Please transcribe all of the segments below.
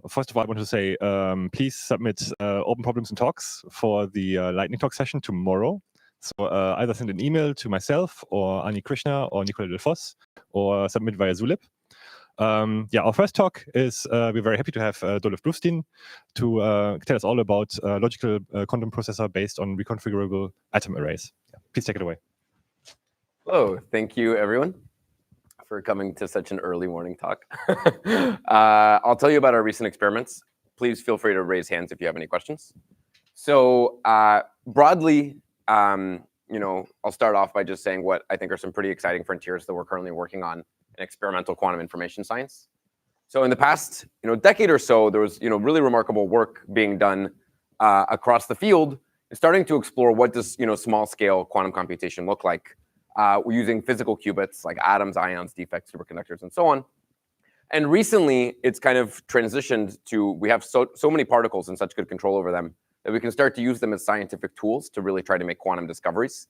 first of all, I want to say, please submit open problems and talks for the lightning talk session tomorrow. So either send an email to myself or Ani Krishna or Nicola Del Foss, or submit via Zulip. Our first talk is, we're very happy to have Dolev Bluvstein to tell us all about logical quantum processor based on reconfigurable atom arrays. Please take it away. Hello, thank you everyone for coming to such an early morning talk. I'll tell you about our recent experiments. Please feel free to raise hands if you have any questions. So broadly, I'll start off by just saying what I think are some pretty exciting frontiers that we're currently working on in experimental quantum information science. So in the past, decade or so, there was, really remarkable work being done across the field, starting to explore what does, small-scale quantum computation look like. We're using physical qubits like atoms, ions, defects, superconductors, and so on. And recently, it's kind of transitioned to, we have so many particles and such good control over them that we can start to use them as scientific tools to really try to make quantum discoveries.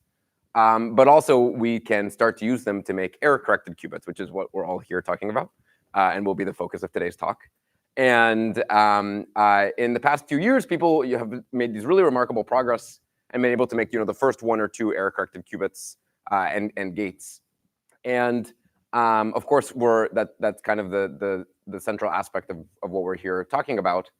But also, we can start to use them to make error-corrected qubits, which is what we're all here talking about, and will be the focus of today's talk. And in the past few years, people have made these really remarkable progress and been able to make, the first 1 or 2 error-corrected qubits and gates. And of course, that's kind of the central aspect of what we're here talking about.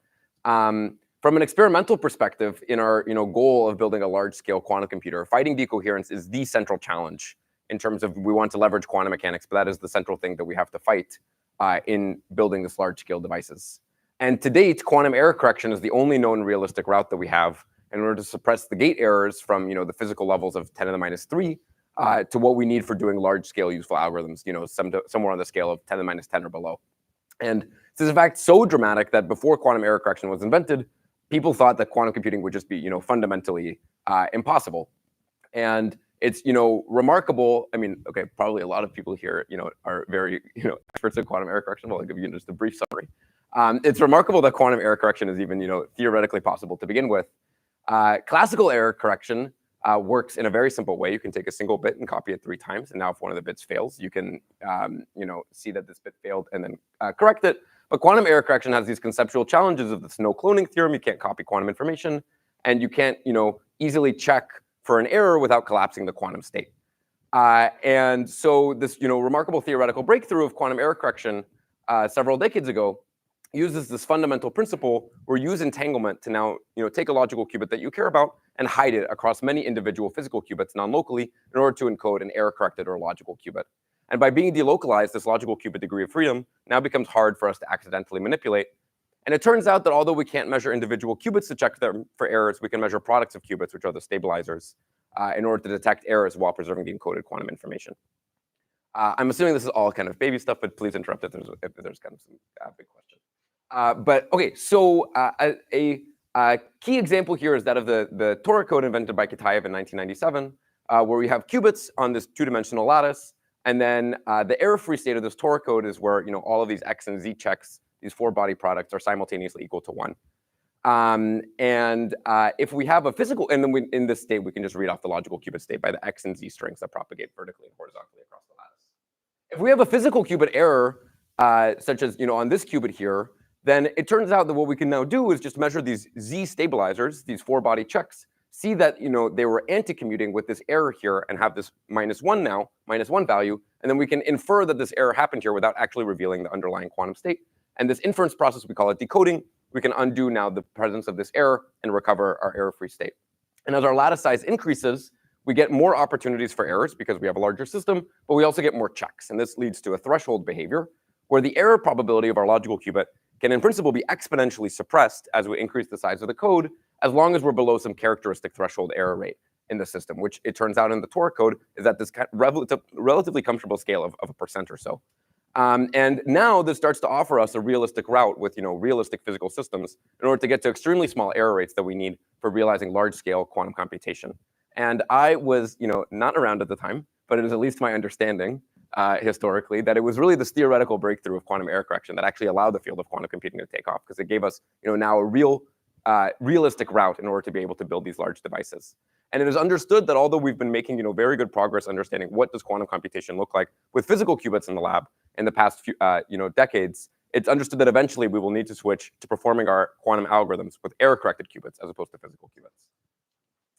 From an experimental perspective, in our goal of building a large-scale quantum computer, fighting decoherence is the central challenge in terms of we want to leverage quantum mechanics, but that is the central thing that we have to fight in building this large-scale devices. And to date, quantum error correction is the only known realistic route that we have in order to suppress the gate errors from the physical levels of 10 to the minus 3 to what we need for doing large-scale useful algorithms, somewhere on the scale of 10 to the minus 10 or below. And this is in fact so dramatic that before quantum error correction was invented, people thought that quantum computing would just be, fundamentally impossible. And it's, remarkable. I mean, okay, probably a lot of people here, are very, experts in quantum error correction. Well, I'll give you just a brief summary. It's remarkable that quantum error correction is even, theoretically possible to begin with. Classical error correction works in a very simple way. You can take a single bit and copy it 3 times. And now if one of the bits fails, you can, see that this bit failed and then correct it. But quantum error correction has these conceptual challenges of this no cloning theorem. You can't copy quantum information, and you can't, easily check for an error without collapsing the quantum state. And so this, remarkable theoretical breakthrough of quantum error correction several decades ago uses this fundamental principle where you use entanglement to now, take a logical qubit that you care about and hide it across many individual physical qubits non-locally in order to encode an error-corrected or logical qubit. And by being delocalized, this logical qubit degree of freedom now becomes hard for us to accidentally manipulate. And it turns out that although we can't measure individual qubits to check them for errors, we can measure products of qubits, which are the stabilizers, in order to detect errors while preserving the encoded quantum information. I'm assuming this is all kind of baby stuff, but please interrupt if there's kind of some big question. But okay, so a key example here is that of the Tora code invented by Kitaev in 1997, where we have qubits on this 2-dimensional lattice. And then the error-free state of this Tora code is where all of these x and z checks, these 4 body products, are simultaneously equal to 1. And if we have a physical, and then in this state, we can just read off the logical qubit state by the x and z strings that propagate vertically and horizontally across the lattice. If we have a physical qubit error, such as on this qubit here, then it turns out that what we can now do is just measure these z stabilizers, these 4 body checks, see that they were anti-commuting with this error here and have this -1 now, -1 value, and then we can infer that this error happened here without actually revealing the underlying quantum state. And this inference process, we call it decoding. We can undo now the presence of this error and recover our error-free state. And as our lattice size increases, we get more opportunities for errors because we have a larger system, but we also get more checks. And this leads to a threshold behavior where the error probability of our logical qubit can in principle be exponentially suppressed as we increase the size of the code, as long as we're below some characteristic threshold error rate in the system, which it turns out in the Tora code is at this relatively comfortable scale of 1% or so. And now this starts to offer us a realistic route with realistic physical systems in order to get to extremely small error rates that we need for realizing large-scale quantum computation. And I was not around at the time, but it is at least my understanding historically that it was really this theoretical breakthrough of quantum error correction that actually allowed the field of quantum computing to take off, because it gave us now a realistic route in order to be able to build these large devices. And it is understood that although we've been making very good progress understanding what does quantum computation look like with physical qubits in the lab in the past few decades, it's understood that eventually we will need to switch to performing our quantum algorithms with error-corrected qubits as opposed to physical qubits.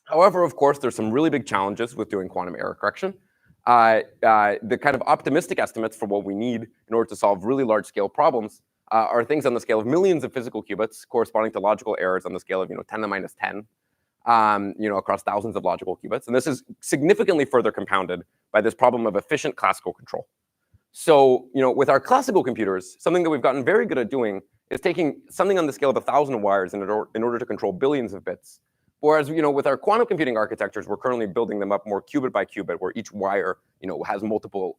However, of course, there's some really big challenges with doing quantum error correction. The kind of optimistic estimates for what we need in order to solve really large-scale problems are things on the scale of millions of physical qubits corresponding to logical errors on the scale of 10 to the minus 10, across thousands of logical qubits. And this is significantly further compounded by this problem of efficient classical control. So, with our classical computers, something that we've gotten very good at doing is taking something on the scale of 1,000 wires in order to control billions of bits. Whereas, with our quantum computing architectures, we're currently building them up more qubit by qubit, where each wire, has multiple,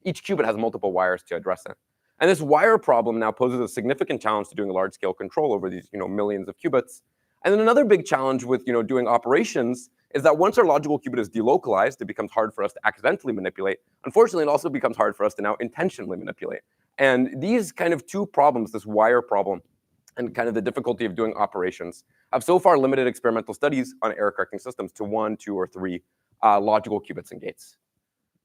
each qubit has multiple wires to address it. And this wire problem now poses a significant challenge to doing large-scale control over these, millions of qubits. And then another big challenge with, doing operations is that once our logical qubit is delocalized, it becomes hard for us to accidentally manipulate. Unfortunately, it also becomes hard for us to now intentionally manipulate. And these kind of two problems, this wire problem and kind of the difficulty of doing operations, have so far limited experimental studies on error-correcting systems to 1, 2, or 3 logical qubits and gates.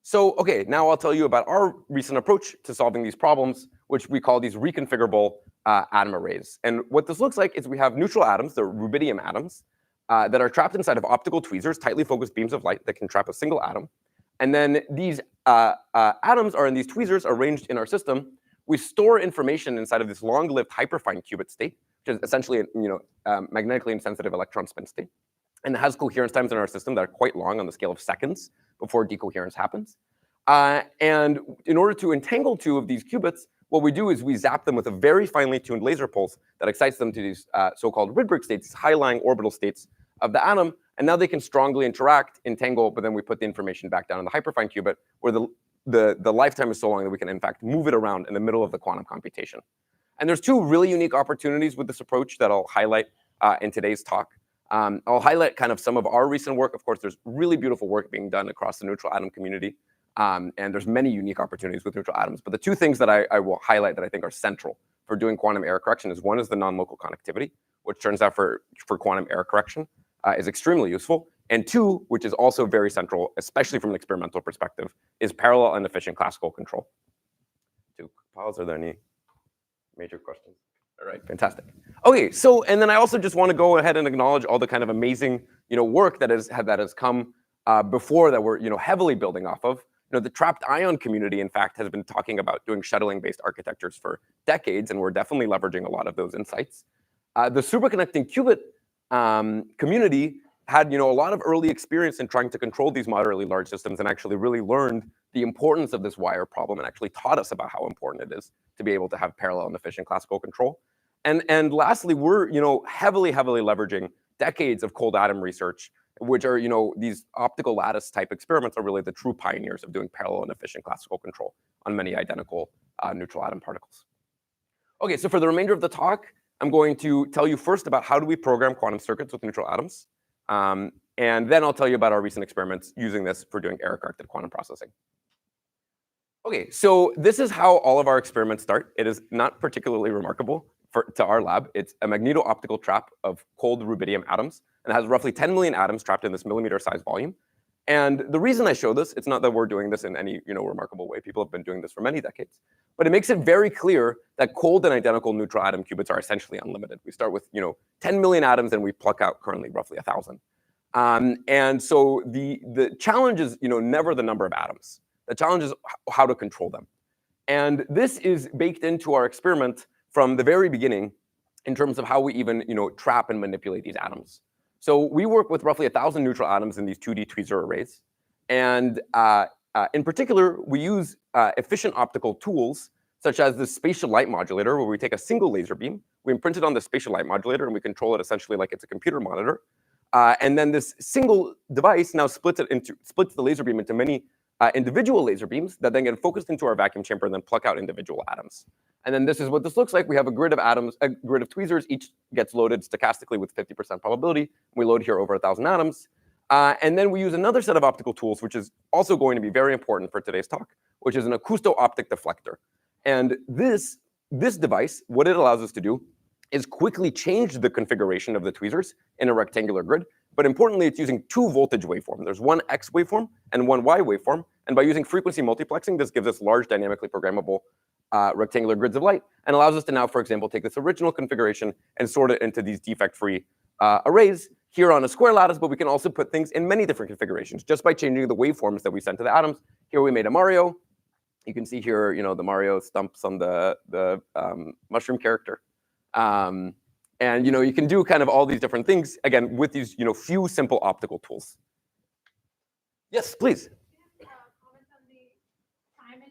So, okay, now I'll tell you about our recent approach to solving these problems, which we call these reconfigurable atom arrays. And what this looks like is we have neutral atoms, they're rubidium atoms, that are trapped inside of optical tweezers, tightly focused beams of light that can trap a single atom. And then these atoms are in these tweezers arranged in our system. We store information inside of this long-lived hyperfine qubit state, which is essentially a magnetically insensitive electron spin state. And it has coherence times in our system that are quite long on the scale of seconds before decoherence happens. And in order to entangle two of these qubits, what we do is we zap them with a very finely tuned laser pulse that excites them to these so-called Rydberg states, high-lying orbital states of the atom. And now they can strongly interact, entangle, but then we put the information back down in the hyperfine qubit, where the lifetime is so long that we can, in fact, move it around in the middle of the quantum computation. And there's two really unique opportunities with this approach that I'll highlight in today's talk. I'll highlight kind of some of our recent work. Of course, there's really beautiful work being done across the neutral atom community. And there's many unique opportunities with neutral atoms. But the two things that I will highlight that I think are central for doing quantum error correction is one is the non-local connectivity, which turns out for quantum error correction is extremely useful. And two, which is also very central, especially from an experimental perspective, is parallel and efficient classical control. To pause, are there any major questions? All right, fantastic. Okay, so and then I also just want to go ahead and acknowledge all the kind of amazing work that has come before that we're heavily building off of. The trapped ion community, in fact, has been talking about doing shuttling-based architectures for decades, and we're definitely leveraging a lot of those insights. The superconducting qubit community had a lot of early experience in trying to control these moderately large systems and actually really learned the importance of this wire problem and actually taught us about how important it is to be able to have parallel and efficient classical control. And lastly, we're heavily leveraging decades of cold atom research, which are, these optical lattice type experiments are really the true pioneers of doing parallel and efficient classical control on many identical neutral atom particles. Okay, so for the remainder of the talk, I'm going to tell you first about how do we program quantum circuits with neutral atoms. And then I'll tell you about our recent experiments using this for doing error-corrected quantum processing. Okay, so this is how all of our experiments start. It is not particularly remarkable to our lab. It's a magneto-optical trap of cold rubidium atoms, and it has roughly 10 million atoms trapped in this millimeter-sized volume. And the reason I show this, it's not that we're doing this in any remarkable way. People have been doing this for many decades. But it makes it very clear that cold and identical neutral atom qubits are essentially unlimited. We start with 10 million atoms, and we pluck out currently roughly 1,000. And so the challenge is never the number of atoms. The challenge is how to control them. And this is baked into our experiment from the very beginning in terms of how we even trap and manipulate these atoms. So we work with roughly 1,000 neutral atoms in these 2D tweezer arrays. And in particular, we use efficient optical tools, such as the spatial light modulator, where we take a single laser beam, we imprint it on the spatial light modulator, and we control it essentially like it's a computer monitor. And then this single device now splits the laser beam into many individual laser beams that then get focused into our vacuum chamber and then pluck out individual atoms. And then this is what this looks like. We have a grid of atoms, a grid of tweezers. Each gets loaded stochastically with 50% probability. We load here over 1,000 atoms. And then we use another set of optical tools, which is also going to be very important for today's talk, which is an acousto-optic deflector. And this device, what it allows us to do is quickly change the configuration of the tweezers in a rectangular grid. But importantly, it's using two voltage waveforms. There's one X waveform and one Y waveform. And by using frequency multiplexing, this gives us large dynamically programmable rectangular grids of light, and allows us to now, for example, take this original configuration and sort it into these defect-free arrays here on a square lattice, but we can also put things in many different configurations just by changing the waveforms that we send to the atoms. Here we made a Mario. You can see here, the Mario stumps on the mushroom character. And, you can do kind of all these different things, again, with these, few simple optical tools. Yes, please.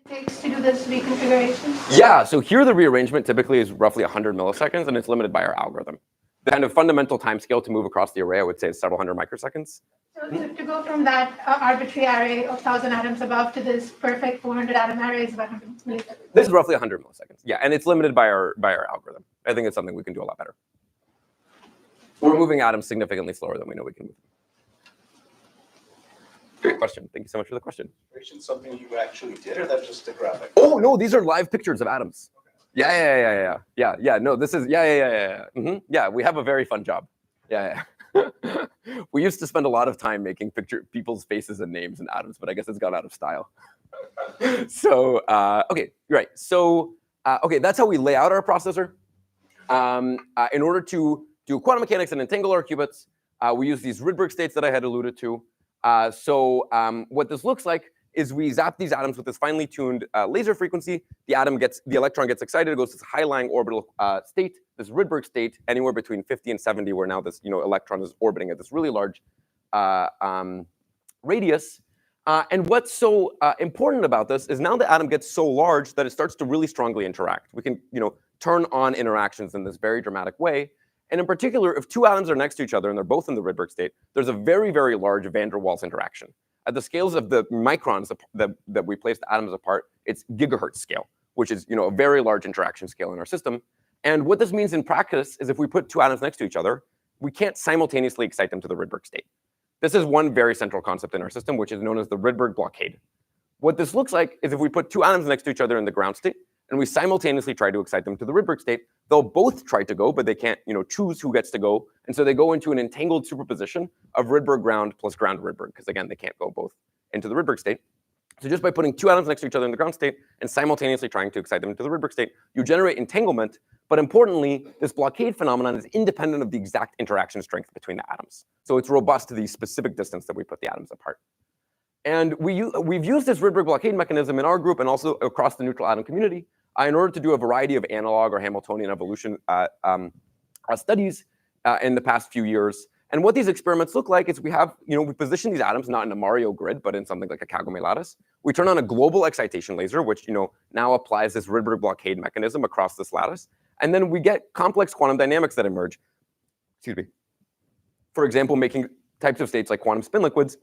Takes to do this reconfiguration? Yeah, so here the rearrangement typically is roughly 100 milliseconds, and it's limited by our algorithm. The kind of fundamental time scale to move across the array, I would say, is several hundred microseconds. So to go from that arbitrary array of 1,000 atoms above to this perfect 400 atom array is about 100 milliseconds. This is roughly 100 milliseconds. Yeah, and it's limited by our algorithm. I think it's something we can do a lot better. We're moving atoms significantly slower than we know we can move. Great question. Thank you so much for the question. Something you actually did, or that's just a graphic? Oh no, these are live pictures of atoms. Okay. Yeah. No, this is Yeah, we have a very fun job. Yeah. We used to spend a lot of time making people's faces and names and atoms, but I guess it's gone out of style. So okay, right. So okay, that's how we lay out our processor. In order to do quantum mechanics and entangle our qubits, we use these Rydberg states that I had alluded to. What this looks like is we zap these atoms with this finely tuned laser frequency. The electron gets excited, it goes to this high-lying orbital state, this Rydberg state, anywhere between 50 and 70, where now this electron is orbiting at this really large radius. And what's so important about this is now the atom gets so large that it starts to really strongly interact. We can turn on interactions in this very dramatic way. And in particular, if two atoms are next to each other and they're both in the Rydberg state, there's a very, very large van der Waals interaction. At the scales of the microns that we place the atoms apart, it's gigahertz scale, which is a very large interaction scale in our system. And what this means in practice is if we put two atoms next to each other, we can't simultaneously excite them to the Rydberg state. This is one very central concept in our system, which is known as the Rydberg blockade. What this looks like is if we put two atoms next to each other in the ground state, and we simultaneously try to excite them to the Rydberg state, they'll both try to go, but they can't choose who gets to go. And so they go into an entangled superposition of Rydberg ground plus ground Rydberg, because again, they can't go both into the Rydberg state. So just by putting two atoms next to each other in the ground state and simultaneously trying to excite them to the Rydberg state, you generate entanglement. But importantly, this blockade phenomenon is independent of the exact interaction strength between the atoms. So it's robust to the specific distance that we put the atoms apart. And we've used this Rydberg blockade mechanism in our group and also across the neutral atom community in order to do a variety of analog or Hamiltonian evolution studies in the past few years. And what these experiments look like is we position these atoms not in a Mario grid, but in something like a Kagome lattice. We turn on a global excitation laser, which now applies this Rydberg blockade mechanism across this lattice. And then we get complex quantum dynamics that emerge. Excuse me. For example, making types of states like quantum spin liquids.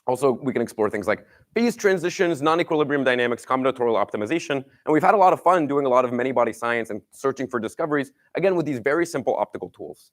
Also, we can explore things like phase transitions, non-equilibrium dynamics, combinatorial optimization. And we've had a lot of fun doing a lot of many-body science and searching for discoveries, again, with these very simple optical tools.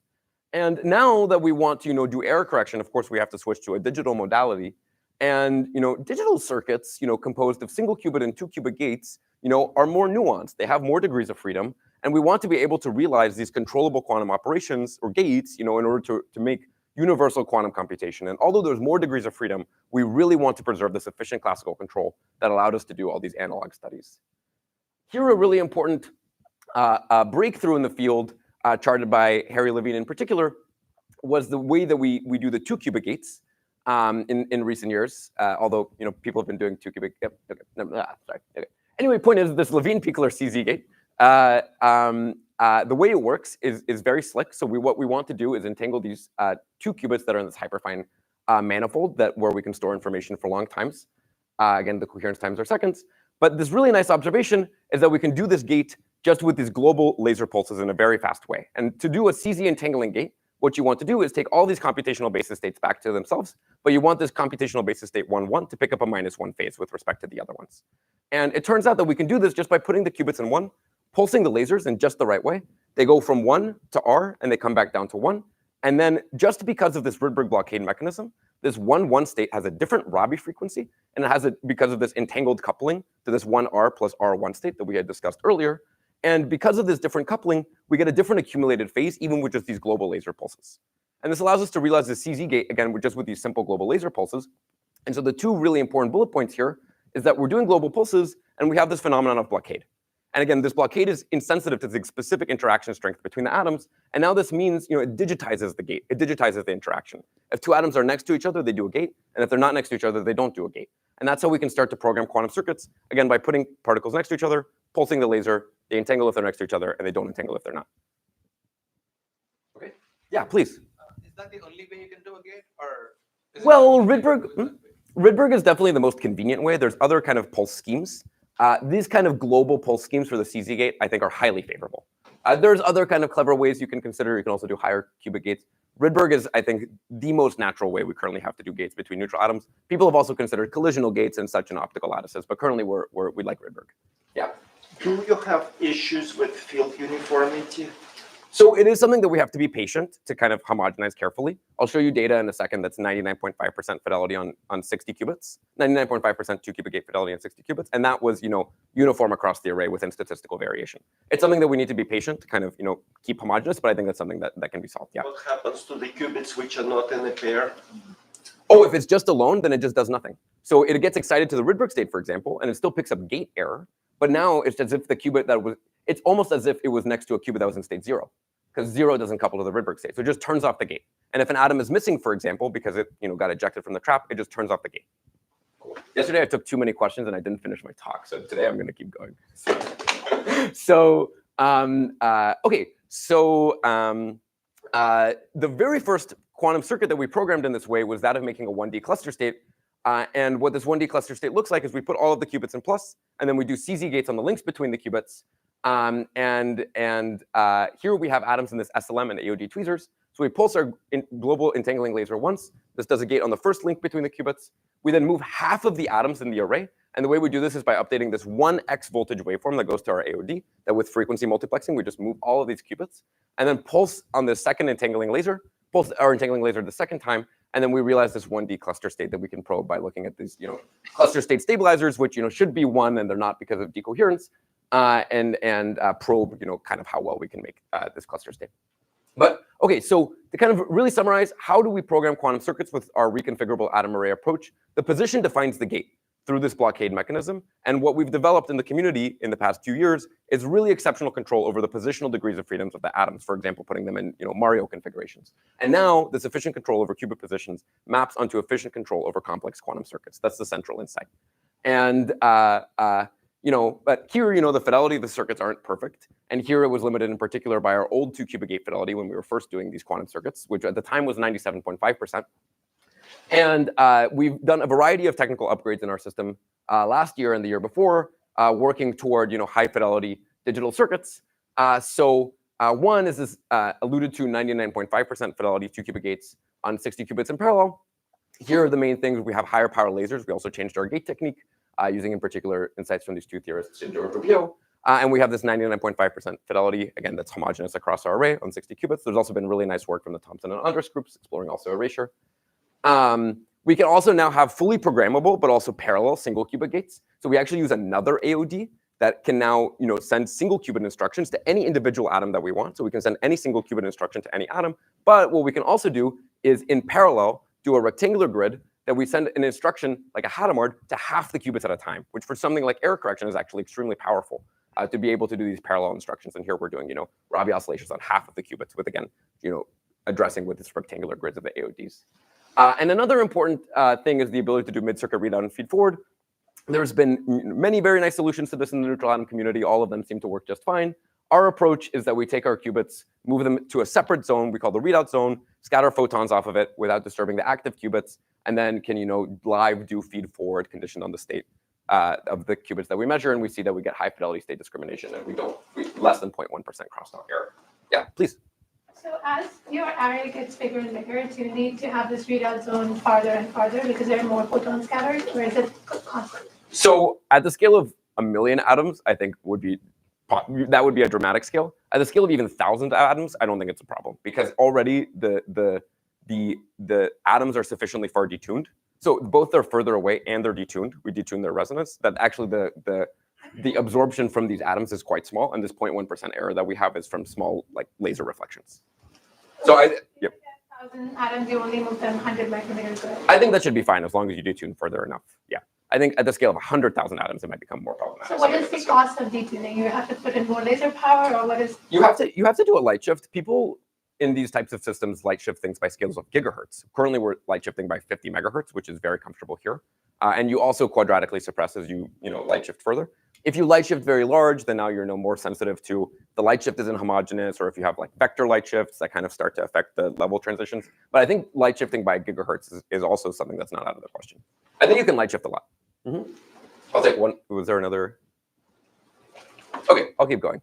And now that we want to do error correction, of course, we have to switch to a digital modality. And digital circuits, composed of single qubit and two qubit gates, are more nuanced. They have more degrees of freedom. And we want to be able to realize these controllable quantum operations or gates, in order to make universal quantum computation. And although there's more degrees of freedom, we really want to preserve this efficient classical control that allowed us to do all these analog studies. Here, a really important breakthrough in the field, charted by Harry Levine in particular, was the way that we do the two qubit gates in recent years. Although people have been doing two qubit. Yep. Okay. No, sorry. Okay. Anyway, point is this Levine-Pichler CZ gate. The way it works is very slick. So what we want to do is entangle these two qubits that are in this hyperfine manifold where we can store information for long times. Again, the coherence times are seconds. But this really nice observation is that we can do this gate just with these global laser pulses in a very fast way. And to do a CZ entangling gate, what you want to do is take all these computational basis states back to themselves, but you want this computational basis state 1,1 to pick up a -1 phase with respect to the other ones. And it turns out that we can do this just by putting the qubits in 1, pulsing the lasers in just the right way. They go from 1 to R, and they come back down to 1. And then just because of this Rydberg blockade mechanism, this 1,1 state has a different Rabi frequency, and it has it because of this entangled coupling to this 1R plus R1 state that we had discussed earlier. And because of this different coupling, we get a different accumulated phase, even with just these global laser pulses. And this allows us to realize the CZ gate, again, with these simple global laser pulses. And so the two really important bullet points here is that we're doing global pulses, and we have this phenomenon of blockade. And again, this blockade is insensitive to the specific interaction strength between the atoms. And now this means, it digitizes the gate. It digitizes the interaction. If two atoms are next to each other, they do a gate. And if they're not next to each other, they don't do a gate. And that's how we can start to program quantum circuits, again, by putting particles next to each other, pulsing the laser. They entangle if they're next to each other, and they don't entangle if they're not. Okay. Yeah, please. Is that the only way you can do a gate, or? Well, Rydberg is definitely the most convenient way. There's other kind of pulse schemes. These kind of global pulse schemes for the CZ gate, I think, are highly favorable. There's other kind of clever ways you can consider. You can also do higher qubit gates. Rydberg is, I think, the most natural way we currently have to do gates between neutral atoms. People have also considered collisional gates and such in optical lattices, but currently we like Rydberg. Yeah. Do you have issues with field uniformity? So it is something that we have to be patient to kind of homogenize carefully. I'll show you data in a second that's 99.5% fidelity on 60 qubits, 99.5% two-qubit gate fidelity on 60 qubits, and that was, uniform across the array within statistical variation. It's something that we need to be patient to kind of, keep homogeneous, but I think that's something that can be solved. Yeah. What happens to the qubits which are not in a pair? Oh, if it's just alone, then it just does nothing. So it gets excited to the Rydberg state, for example, and it still picks up gate error, but now it's as if the qubit it's almost as if it was next to a qubit that was in state 0. Because 0 doesn't couple to the Rydberg state. So it just turns off the gate. And if an atom is missing, for example, because it got ejected from the trap, it just turns off the gate. Cool. Yesterday, I took too many questions and I didn't finish my talk. So today, I'm going to keep going. The very first quantum circuit that we programmed in this way was that of making a 1D cluster state. And what this 1D cluster state looks like is we put all of the qubits in plus, and then we do CZ gates on the links between the qubits. Here we have atoms in this SLM and AOD tweezers. So we pulse our global entangling laser once. This does a gate on the first link between the qubits. We then move half of the atoms in the array. And the way we do this is by updating this 1x voltage waveform that goes to our AOD, that with frequency multiplexing, we just move all of these qubits, and then pulse on the second entangling laser, pulse our entangling laser the second time, and then we realize this 1D cluster state that we can probe by looking at these, cluster state stabilizers, which, should be 1, and they're not because of decoherence. And probe, kind of how well we can make this cluster state. But okay, so to kind of really summarize, how do we program quantum circuits with our reconfigurable atom array approach? The position defines the gate through this blockade mechanism. And what we've developed in the community in the past few years is really exceptional control over the positional degrees of freedoms of the atoms, for example, putting them in Mario configurations. And now this efficient control over qubit positions maps onto efficient control over complex quantum circuits. That's the central insight. And but here, the fidelity of the circuits aren't perfect. And here it was limited in particular by our old two-qubit gate fidelity when we were first doing these quantum circuits, which at the time was 97.5%. And we've done a variety of technical upgrades in our system last year and the year before, working toward high fidelity digital circuits. One is this alluded to 99.5% fidelity two-qubit gates on 60 qubits in parallel. Here are the main things. We have higher power lasers. We also changed our gate technique, using in particular insights from these two theorists, George Rubio. And we have this 99.5% fidelity, again, that's homogeneous across our array on 60 qubits. There's also been really nice work from the Thompson and Andrus groups exploring also erasure. We can also now have fully programmable, but also parallel single qubit gates. So we actually use another AOD that can now send single qubit instructions to any individual atom that we want. So we can send any single qubit instruction to any atom. But what we can also do is in parallel, do a rectangular grid that we send an instruction like a Hadamard to half the qubits at a time, which for something like error correction is actually extremely powerful to be able to do these parallel instructions. And here we're doing, Rabi oscillations on half of the qubits with, again, addressing with this rectangular grids of the AODs. And another important thing is the ability to do mid-circuit readout and feed-forward. There's been many very nice solutions to this in the neutral atom community. All of them seem to work just fine. Our approach is that we take our qubits, move them to a separate zone we call the readout zone, scatter photons off of it without disturbing the active qubits, and then can live do feed-forward conditioned on the state of the qubits that we measure, and we see that we get high fidelity state discrimination, and we less than 0.1% crosstalk error. Yeah, please. So as your array gets bigger and bigger, do you need to have this readout zone farther and farther because there are more photons scattered, or is it constant? So at the scale of 1 million atoms, I think that would be a dramatic scale. At the scale of even 1,000 atoms, I don't think it's a problem because already the atoms are sufficiently far detuned. So both they're further away and they're detuned. We detune their resonance. That actually the absorption from these atoms is quite small, and this 0.1% error that we have is from small laser reflections. So yep. 1,000 atoms, you only move them 100 micrometers away. I think that should be fine as long as you detune further enough. Yeah. I think at the scale of 100,000 atoms, it might become more problematic. So what is the cost of detuning? You have to put in more laser power, or what is? You have to do a light shift. People in these types of systems light shift things by scales of gigahertz. Currently, we're light shifting by 50 megahertz, which is very comfortable here. And you also quadratically suppress as you light shift further. If you light shift very large, then now you're more sensitive to the light shift isn't homogeneous, or if you have like vector light shifts that kind of start to affect the level transitions. But I think light shifting by gigahertz is also something that's not out of the question. I think you can light shift a lot. I'll take one. Was there another? Okay, I'll keep going.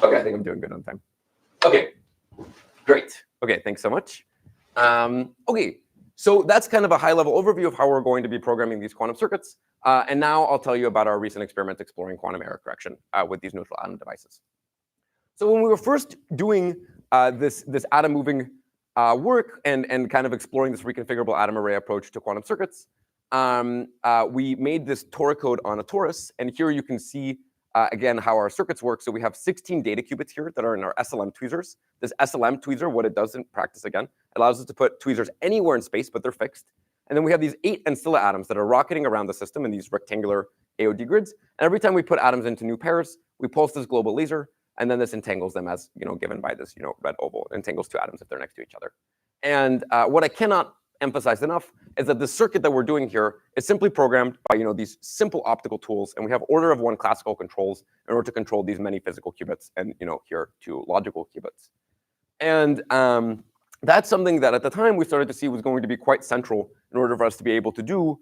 Okay, I think I'm doing good on time. Okay, great. Okay, thanks so much. Okay, so that's kind of a high-level overview of how we're going to be programming these quantum circuits. And now I'll tell you about our recent experiment exploring quantum error correction with these neutral atom devices. So when we were first doing this atom moving work and kind of exploring this reconfigurable atom array approach to quantum circuits, we made this Tora code on a torus. And here you can see, again, how our circuits work. So we have 16 data qubits here that are in our SLM tweezers. This SLM tweezer, what it does in practice, again, allows us to put tweezers anywhere in space, but they're fixed. And then we have these 8 ancilla atoms that are rocketing around the system in these rectangular AOD grids. And every time we put atoms into new pairs, we pulse this global laser, and then this entangles them as given by this red oval. It entangles 2 atoms if they're next to each other. And what I cannot emphasize enough is that the circuit that we're doing here is simply programmed by these simple optical tools, and we have order of 1 classical controls in order to control these many physical qubits, and here 2 logical qubits. And that's something that at the time we started to see was going to be quite central in order for us to be able to do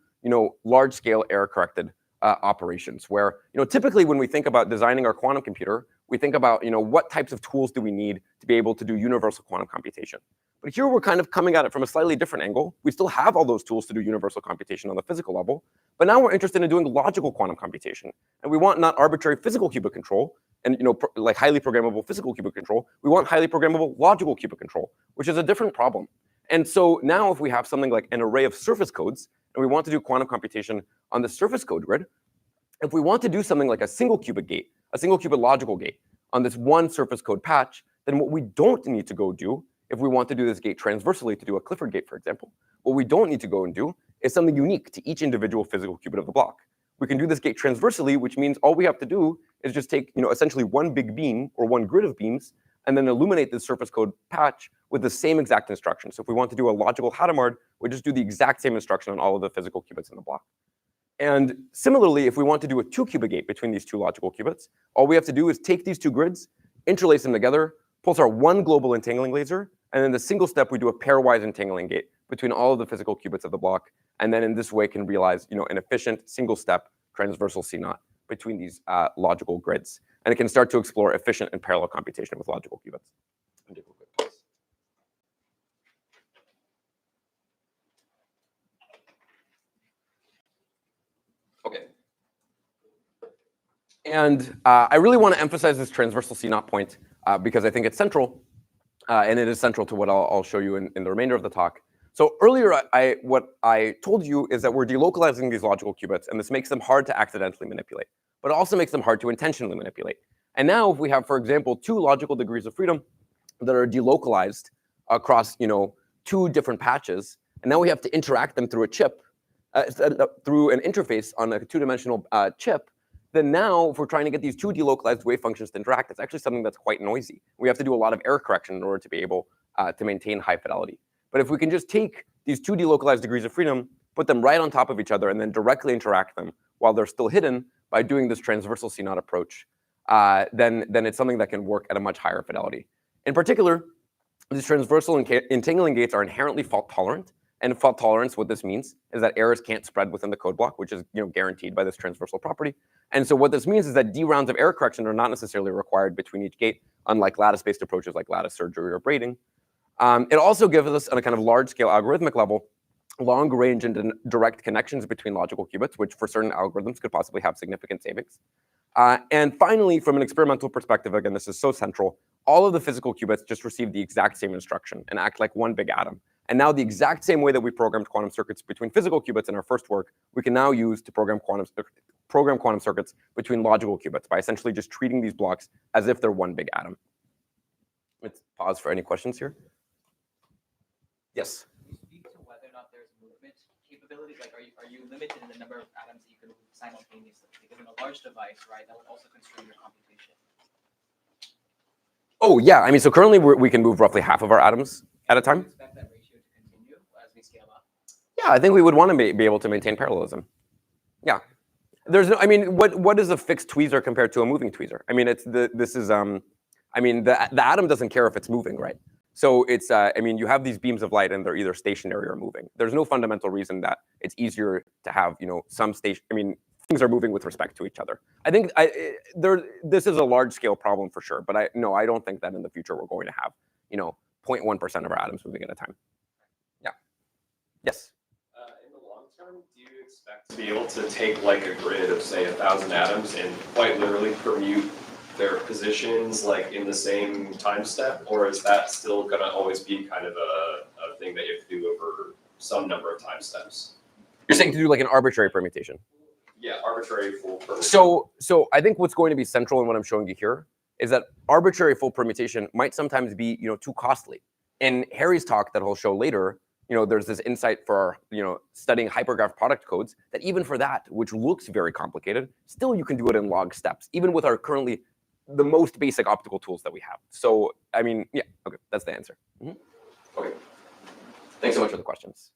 large-scale error-corrected operations. Where typically when we think about designing our quantum computer, we think about what types of tools do we need to be able to do universal quantum computation. But here we're kind of coming at it from a slightly different angle. We still have all those tools to do universal computation on the physical level, but now we're interested in doing logical quantum computation. And we want not arbitrary physical qubit control and like highly programmable physical qubit control. We want highly programmable logical qubit control, which is a different problem. And so now if we have something like an array of surface codes, and we want to do quantum computation on the surface code grid, if we want to do something like a single qubit gate, a single qubit logical gate on this one surface code patch, then what we don't need to go do, if we want to do this gate transversely to do a Clifford gate, for example, what we don't need to go and do is something unique to each individual physical qubit of the block. We can do this gate transversely, which means all we have to do is just take essentially one big beam or one grid of beams and then illuminate this surface code patch with the same exact instruction. So if we want to do a logical Hadamard, we just do the exact same instruction on all of the physical qubits in the block. And similarly, if we want to do a 2-qubit gate between these 2 logical qubits, all we have to do is take these 2 grids, interlace them together, pulse our 1 global entangling laser, and then the single step, we do a pairwise entangling gate between all of the physical qubits of the block. And then in this way can realize an efficient single step transversal CNOT between these logical grids. And it can start to explore efficient and parallel computation with logical qubits. Okay. And I really want to emphasize this transversal CNOT point because I think it's central, and it is central to what I'll show you in the remainder of the talk. So earlier, what I told you is that we're delocalizing these logical qubits, and this makes them hard to accidentally manipulate, but it also makes them hard to intentionally manipulate. And now if we have, for example, 2 logical degrees of freedom that are delocalized across 2 different patches, and now we have to interact them through a chip, through an interface on a 2-dimensional chip, then now if we're trying to get these 2 delocalized wave functions to interact, it's actually something that's quite noisy. We have to do a lot of error correction in order to be able to maintain high fidelity. But if we can just take these 2 delocalized degrees of freedom, put them right on top of each other, and then directly interact them while they're still hidden by doing this transversal CNOT approach, then it's something that can work at a much higher fidelity. In particular, these transversal entangling gates are inherently fault tolerant. And fault tolerance, what this means is that errors can't spread within the code block, which is guaranteed by this transversal property. And so what this means is that D rounds of error correction are not necessarily required between each gate, unlike lattice-based approaches like lattice surgery or braiding. It also gives us, on a kind of large-scale algorithmic level, long-range and direct connections between logical qubits, which for certain algorithms could possibly have significant savings. And finally, from an experimental perspective, again, this is so central, all of the physical qubits just receive the exact same instruction and act like one big atom. And now the exact same way that we programmed quantum circuits between physical qubits in our first work, we can now use to program quantum circuits between logical qubits by essentially just treating these blocks as if they're one big atom. Let's pause for any questions here. Yes? Can you speak to whether or not there's movement capabilities? Like, are are you limited in the number of atoms that you can move simultaneously? Because in a large device, right, that would also constrain your computation. Oh, yeah. I mean, so currently we can move roughly half of our atoms at a Do you time. expect that ratio to continue as we scale up? Yeah, I think we would want to be able to maintain parallelism. Yeah. There's no, I mean, what is a fixed tweezer compared to a moving tweezer? I mean, I mean, the atom doesn't care if it's moving, right? So it's, I mean, you have these beams of light and they're either stationary or moving. There's no fundamental reason that it's easier to have, some station, I mean, things are moving with respect to each other. I think this is a large scale problem for sure, but I don't think that in the future we're going to have, 0.1% of our atoms moving at a time. Yeah. Yes. In the long term, do you expect to be able to take like a grid of say 1,000 atoms and quite literally permute their positions like in the same time step, or is that still going to always be kind of a thing that you have to do over some number of time steps? You're saying to do like an arbitrary permutation? Yeah, arbitrary full permutation. So I think what's going to be central in what I'm showing you here is that arbitrary full permutation might sometimes be too costly. In Harry's talk that he'll show later, there's this insight for studying hypergraph product codes that even for that, which looks very complicated, still you can do it in log steps, even with our currently the most basic optical tools that we have. So I mean, yeah, okay, that's the answer. Okay, thanks so much for the questions.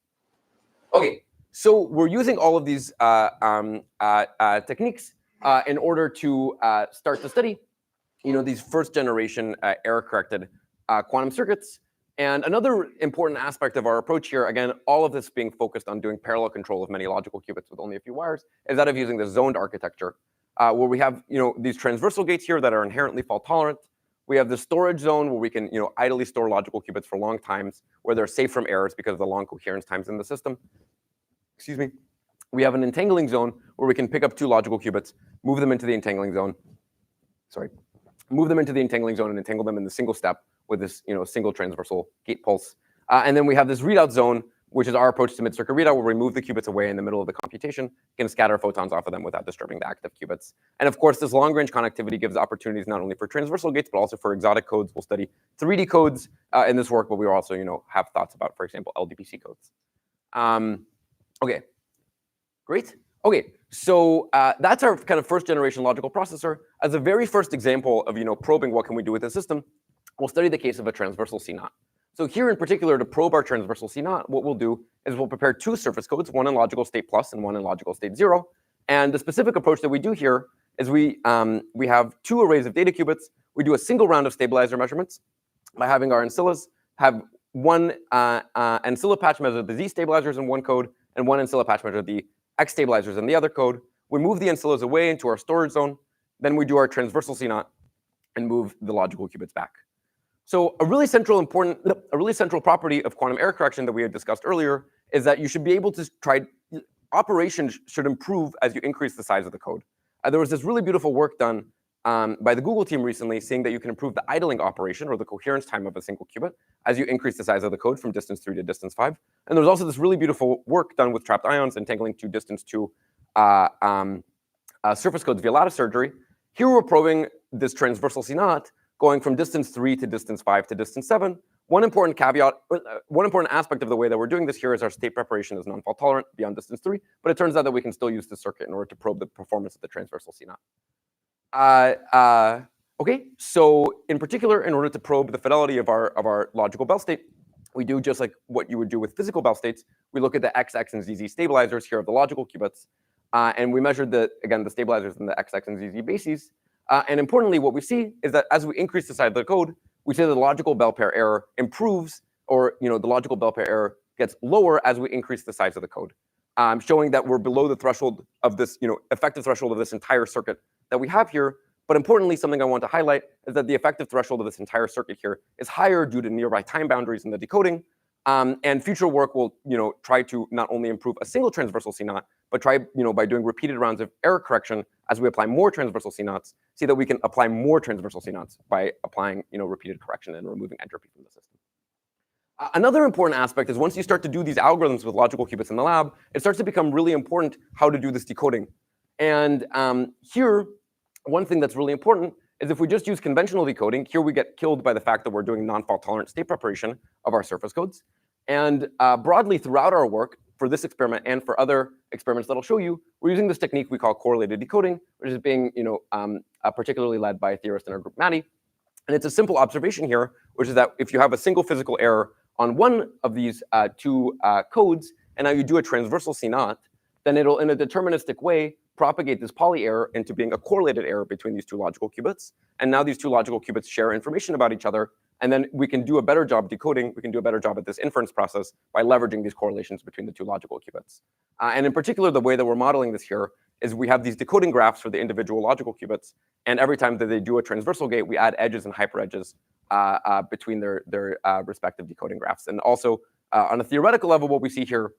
Okay, so we're using all of these techniques in order to start to study, these first generation error-corrected quantum circuits. And another important aspect of our approach here, again, all of this being focused on doing parallel control of many logical qubits with only a few wires, is that of using the zoned architecture, where we have these transversal gates here that are inherently fault tolerant. We have the storage zone where we can idly store logical qubits for long times, where they're safe from errors because of the long coherence times in the system. Excuse me. We have an entangling zone where we can pick up two logical qubits, move them into the entangling zone. Move them into the entangling zone and entangle them in the single step with this single transversal gate pulse. And then we have this readout zone, which is our approach to mid-circuit readout, where we move the qubits away in the middle of the computation, can scatter photons off of them without disturbing the active qubits. And of course, this long-range connectivity gives opportunities not only for transversal gates, but also for exotic codes. We'll study 3D codes in this work, but we also have thoughts about, for example, LDPC codes. Okay, great. Okay, so that's our kind of first generation logical processor. As a very first example of probing what can we do with the system, we'll study the case of a transversal C0. So here in particular, to probe our transversal C0, what we'll do is we'll prepare two surface codes, one in logical state plus and one in logical state 0. And the specific approach that we do here is we have two arrays of data qubits. We do a single round of stabilizer measurements by having our ancillas have one ancilla patch measure the Z stabilizers in one code and one ancilla patch measure the X stabilizers in the other code. We move the ancillas away into our storage zone. Then we do our transversal C0 and move the logical qubits back. So a really central property of quantum error correction that we had discussed earlier is that you should be able to operations should improve as you increase the size of the code. There was this really beautiful work done by the Google team recently, seeing that you can improve the idling operation or the coherence time of a single qubit as you increase the size of the code from distance 3 to distance 5. And there's also this really beautiful work done with trapped ions entangling to distance 2 surface codes via lattice surgery. Here we're probing this transversal C0 going from distance 3 to distance 5 to distance 7. One important caveat, one important aspect of the way that we're doing this here is our state preparation is non-fault tolerant beyond distance 3, but it turns out that we can still use this circuit in order to probe the performance of the transversal C0. Okay, so in particular, in order to probe the fidelity of our logical Bell state, we do just like what you would do with physical Bell states. We look at the XX and ZZ stabilizers here of the logical qubits, and we measured the stabilizers in the XX and ZZ bases. And importantly, what we see is that as we increase the size of the code, we see that the logical Bell pair error improves, or the logical Bell pair error gets lower as we increase the size of the code, showing that we're below the threshold of this, effective threshold of this entire circuit that we have here. But importantly, something I want to highlight is that the effective threshold of this entire circuit here is higher due to nearby time boundaries in the decoding. And future work will, try to not only improve a single transversal C0, but try, by doing repeated rounds of error correction as we apply more transversal C0s, see that we can apply more transversal C0s by applying, repeated correction and removing entropy from the system. Another important aspect is once you start to do these algorithms with logical qubits in the lab, it starts to become really important how to do this decoding. And here, one thing that's really important is if we just use conventional decoding, here we get killed by the fact that we're doing non-fault tolerant state preparation of our surface codes. And broadly throughout our work, for this experiment and for other experiments that I'll show you, we're using this technique we call correlated decoding, which is being particularly led by a theorist in our group, Maddie. And it's a simple observation here, which is that if you have a single physical error on one of these two codes, and now you do a transversal C0, then it'll, in a deterministic way, propagate this poly error into being a correlated error between these two logical qubits. And now these two logical qubits share information about each other. And then we can do a better job decoding. We can do a better job at this inference process by leveraging these correlations between the two logical qubits. And in particular, the way that we're modeling this here is we have these decoding graphs for the individual logical qubits. And every time that they do a transversal gate, we add edges and hyperedges between their respective decoding graphs. And also, on a theoretical level, what we see here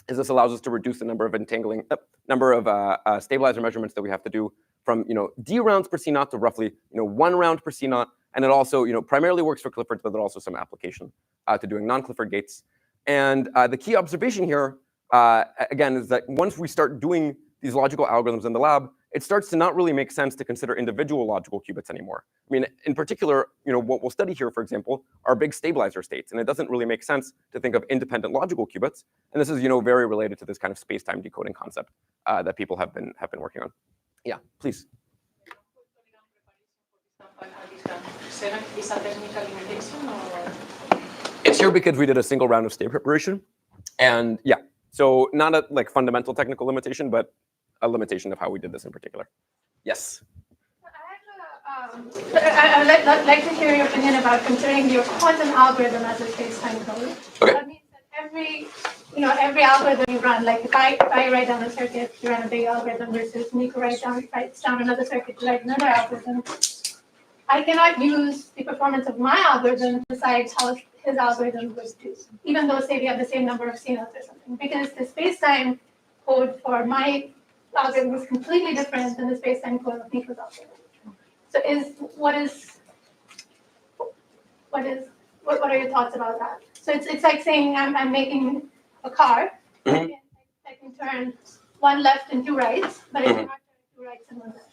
is this allows us to reduce the number of entangling, number of stabilizer measurements that we have to do from d rounds per C0 to roughly 1 round per C0. And it also primarily works for Cliffords, but there's also some application to doing non-Clifford gates. And the key observation here, again, is that once we start doing these logical algorithms in the lab, it starts to not really make sense to consider individual logical qubits anymore. I mean, in particular, what we'll study here, for example, are big stabilizer states, and it doesn't really make sense to think of independent logical qubits. And this is, very related to this kind of space-time decoding concept that people have been working on. Yeah, please. It's here because we did a single round of state preparation, and yeah, so not a fundamental technical limitation, but a limitation of how we did this in particular. Yes. I'd like to hear your opinion about considering your quantum algorithm as a space-time code. Okay. That means that every algorithm you run, like if I write down a circuit to run a big algorithm versus Nico writes down another circuit to write another algorithm, I cannot use the performance of my algorithm to decide how his algorithm would do, even though, say, we have the same number of C0s or something, because the space-time code for my algorithm is completely different than the space-time code of Nico's algorithm. So what are your thoughts about that? So it's like saying I'm making a car. I can turn one left and two rights, but I cannot turn two rights and one left.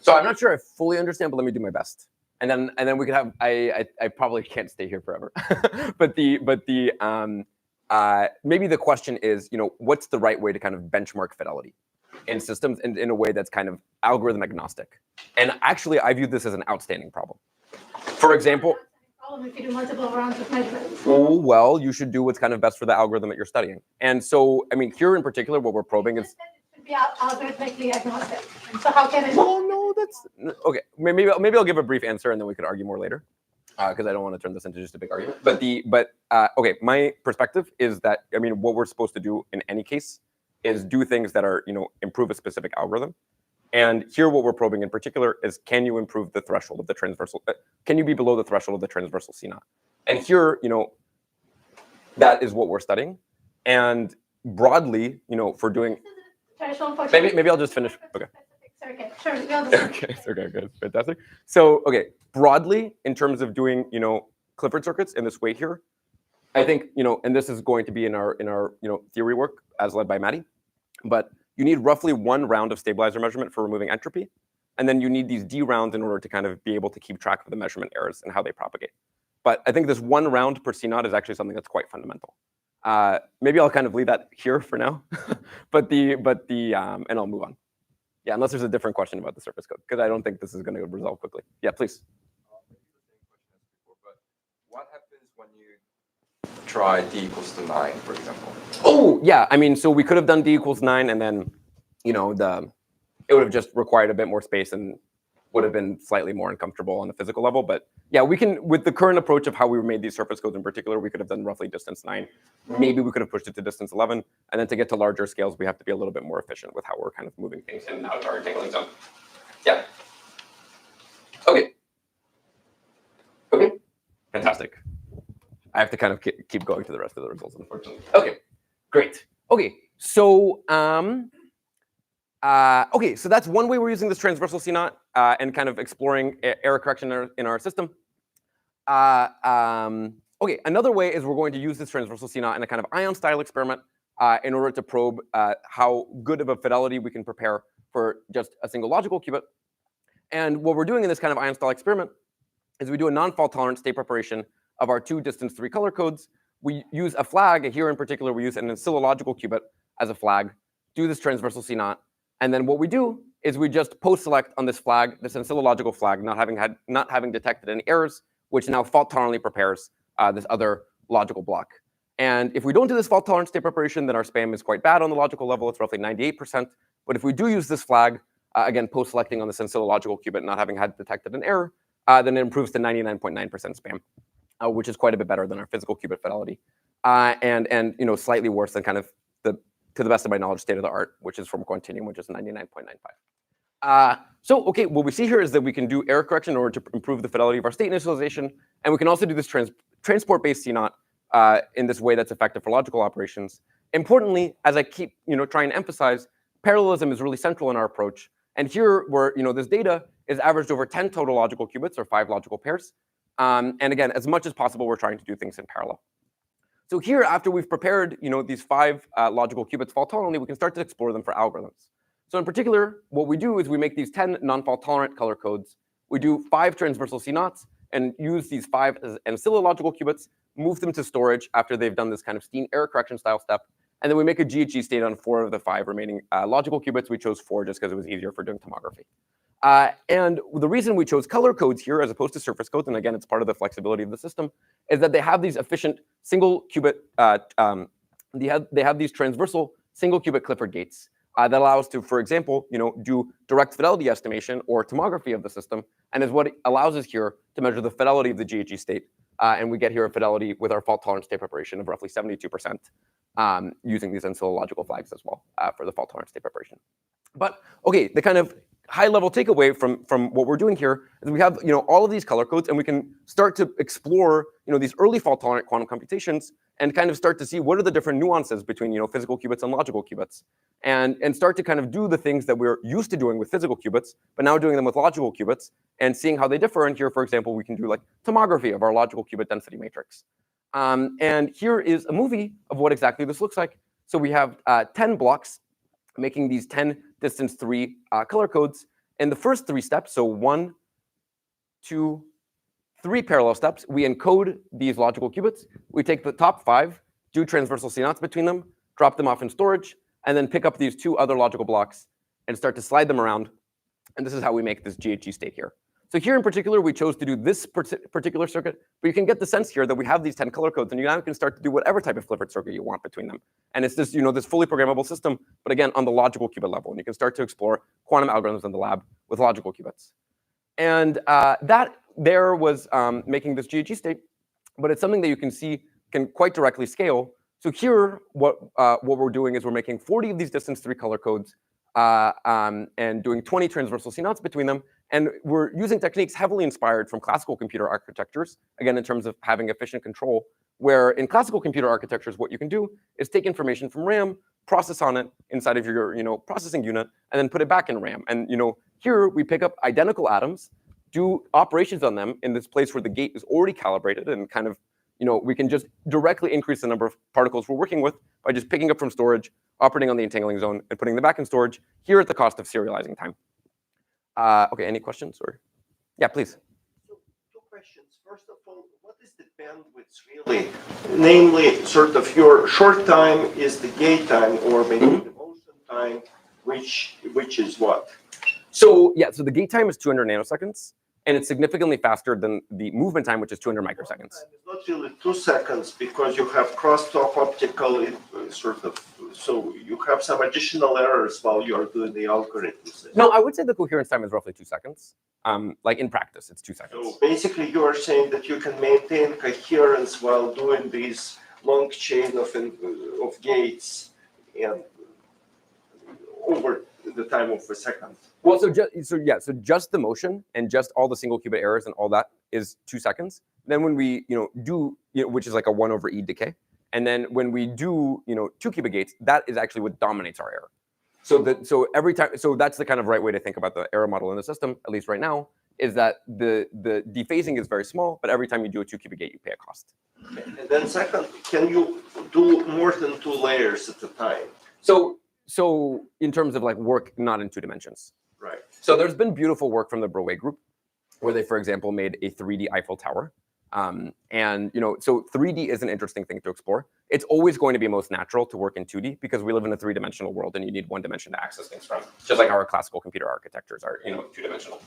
So I'm not sure I fully understand, but let me do my best. And then we could have, I probably can't stay here forever. but maybe the question is, what's the right way to kind of benchmark fidelity in systems in a way that's kind of algorithm agnostic? And actually, I view this as an outstanding problem. For example, if you do multiple rounds of measurements. Oh, well, you should do what's kind of best for the algorithm that you're studying. And so, I mean, here in particular, what we're probing is be algorithmically agnostic. So how can it? Well, no, that's okay. Maybe I'll give a brief answer and then we could argue more later, because I don't want to turn this into just a big argument. But okay, my perspective is that what we're supposed to do in any case is do things that are improve a specific algorithm. And here, what we're probing in particular is, can you improve the threshold of the transversal? Can you be below the threshold of the transversal C0? And here, that is what we're studying. And broadly, for doing. Maybe I'll just finish. Okay. Sure. Okay. Good. Fantastic. So, okay, broadly, in terms of doing, Clifford circuits in this way here, I think, and this is going to be in our theory work as led by Maddie, but you need roughly 1 round of stabilizer measurement for removing entropy, and then you need these D rounds in order to kind of be able to keep track of the measurement errors and how they propagate. But I think this 1 round per C0 is actually something that's quite fundamental. Maybe I'll kind of leave that here for now, and I'll move on. Yeah, unless there's a different question about the surface code, because I don't think this is going to resolve quickly. Yeah, please. But what happens when you try d equals to 9, for example? Oh, yeah. So we could have done d equals 9, and then, it would have just required a bit more space and would have been slightly more uncomfortable on the physical level. But yeah, we can, with the current approach of how we made these surface codes in particular, we could have done roughly distance 9. Maybe we could have pushed it to distance 11. And then to get to larger scales, we have to be a little bit more efficient with how we're kind of moving things in and out of our entangling zone. Yeah. Okay. Fantastic. I have to kind of keep going to the rest of the results, unfortunately. Okay, great. Okay, so so that's one way we're using this transversal C0 and kind of exploring error correction in our system. Okay, another way is we're going to use this transversal C0 in a kind of ion style experiment in order to probe how good of a fidelity we can prepare for just a single logical qubit. And what we're doing in this kind of ion style experiment is we do a non-fault tolerant state preparation of our 2 distance 3 color codes we use a flag. Here in particular, we use an oscillological qubit as a flag, do this transversal C0, and then what we do is we just post-select on this flag, this oscillological flag, not having detected any errors, which now fault-tolerantly prepares this other logical block. And if we don't do this fault-tolerant state preparation, then our spam is quite bad on the logical level. It's roughly 98%. But if we do use this flag, again, post-selecting on this oscillological qubit, not having had detected an error, then it improves to 99.9% spam, which is quite a bit better than our physical qubit fidelity, and slightly worse than kind of to the best of my knowledge, state of the art, which is from Quantinium, which is 99.95. So, okay, what we see here is that we can do error correction in order to improve the fidelity of our state initialization, and we can also do this transport-based C0 in this way that's effective for logical operations. Importantly, as I keep trying to emphasize, parallelism is really central in our approach. And here, where this data is averaged over 10 total logical qubits, or 5 logical pairs. And again, as much as possible, we're trying to do things in parallel. So here, after we've prepared these 5 logical qubits fault-tolerantly, we can start to explore them for algorithms. So in particular, what we do is we make these 10 non-fault-tolerant color codes. We do 5 transversal C0s and use these 5 as oscillological qubits, move them to storage after they've done this kind of Steen error correction style step. And then we make a GHG state on 4 of the 5 remaining logical qubits. We chose 4 just because it was easier for doing tomography. And the reason we chose color codes here as opposed to surface codes, and again, it's part of the flexibility of the system, is that they have these efficient single qubit, they have these transversal single qubit Clifford gates that allow us to, for example, do direct fidelity estimation or tomography of the system, and is what it allows us here to measure the fidelity of the GHG state. And we get here a fidelity with our fault-tolerant state preparation of roughly 72%, using these oscillological flags as well for the fault-tolerant state preparation. But okay, the kind of high-level takeaway from what we're doing here is we have all of these color codes, and we can start to explore these early fault-tolerant quantum computations and kind of start to see what are the different nuances between physical qubits and logical qubits, and start to kind of do the things that we're used to doing with physical qubits, but now doing them with logical qubits and seeing how they differ. And here, for example, we can do like tomography of our logical qubit density matrix. And here is a movie of what exactly this looks like. So we have 10 blocks making these 10 distance 3 color codes. In the first 3 steps, so 1, 2, 3 parallel steps, we encode these logical qubits. We take the top 5, do transversal C0s between them, drop them off in storage, and then pick up these 2 other logical blocks and start to slide them around. And this is how we make this GHG state here. So here in particular, we chose to do this particular circuit, but you can get the sense here that we have these 10 color codes, and you now can start to do whatever type of Clifford circuit you want between them. And it's this, this fully programmable system, but again, on the logical qubit level. And you can start to explore quantum algorithms in the lab with logical qubits. And that there was making this GHG state, but it's something that you can see can quite directly scale. So here, what we're doing is we're making 40 of these distance 3 color codes and doing 20 transversal C0s between them. And we're using techniques heavily inspired from classical computer architectures, again, in terms of having efficient control, where in classical computer architectures, what you can do is take information from RAM, process on it inside of your processing unit, and then put it back in RAM. And here we pick up identical atoms, do operations on them in this place where the gate is already calibrated, and kind of we can just directly increase the number of particles we're working with by just picking up from storage, operating on the entangling zone, and putting them back in storage, here at the cost of serializing time. Okay, any questions? Or yeah, please. So 2 questions. First of all, what is the bandwidth really? Namely, sort of your short time is the gate time, or maybe the motion time, which is what? So yeah, so the gate time is 200 nanoseconds. And it's significantly faster than the movement time, which is 200 microseconds. It's not really 2 seconds because you have crosstalk optical sort of, so you have some additional errors while you're doing the algorithms. No, I would say the coherence time is roughly 2 seconds. Like in practice, it's 2 seconds. So basically, you are saying that you can maintain coherence while doing these long chain of gates and over the time of a second. Well, so just the motion and just all the single qubit errors and all that is 2 seconds. Then when we do which is like a 1/e decay, and then when we do 2 qubit gates, that is actually what dominates our error. So every time, so that's the kind of right way to think about the error model in the system, at least right now, is that the dephasing is very small, but every time you do a 2 qubit gate, you pay a cost. And then second, can you do more than 2 layers at a time? So in terms of like work, not in 2 dimensions. Right. So there's been beautiful work from the Brouwer group, where they, for example, made a 3D Eiffel Tower And so 3D is an interesting thing to explore. It's always going to be most natural to work in 2D because we live in a 3-dimensional world and you need 1 dimension to access things from, just like our classical computer architectures are 2-dimensional.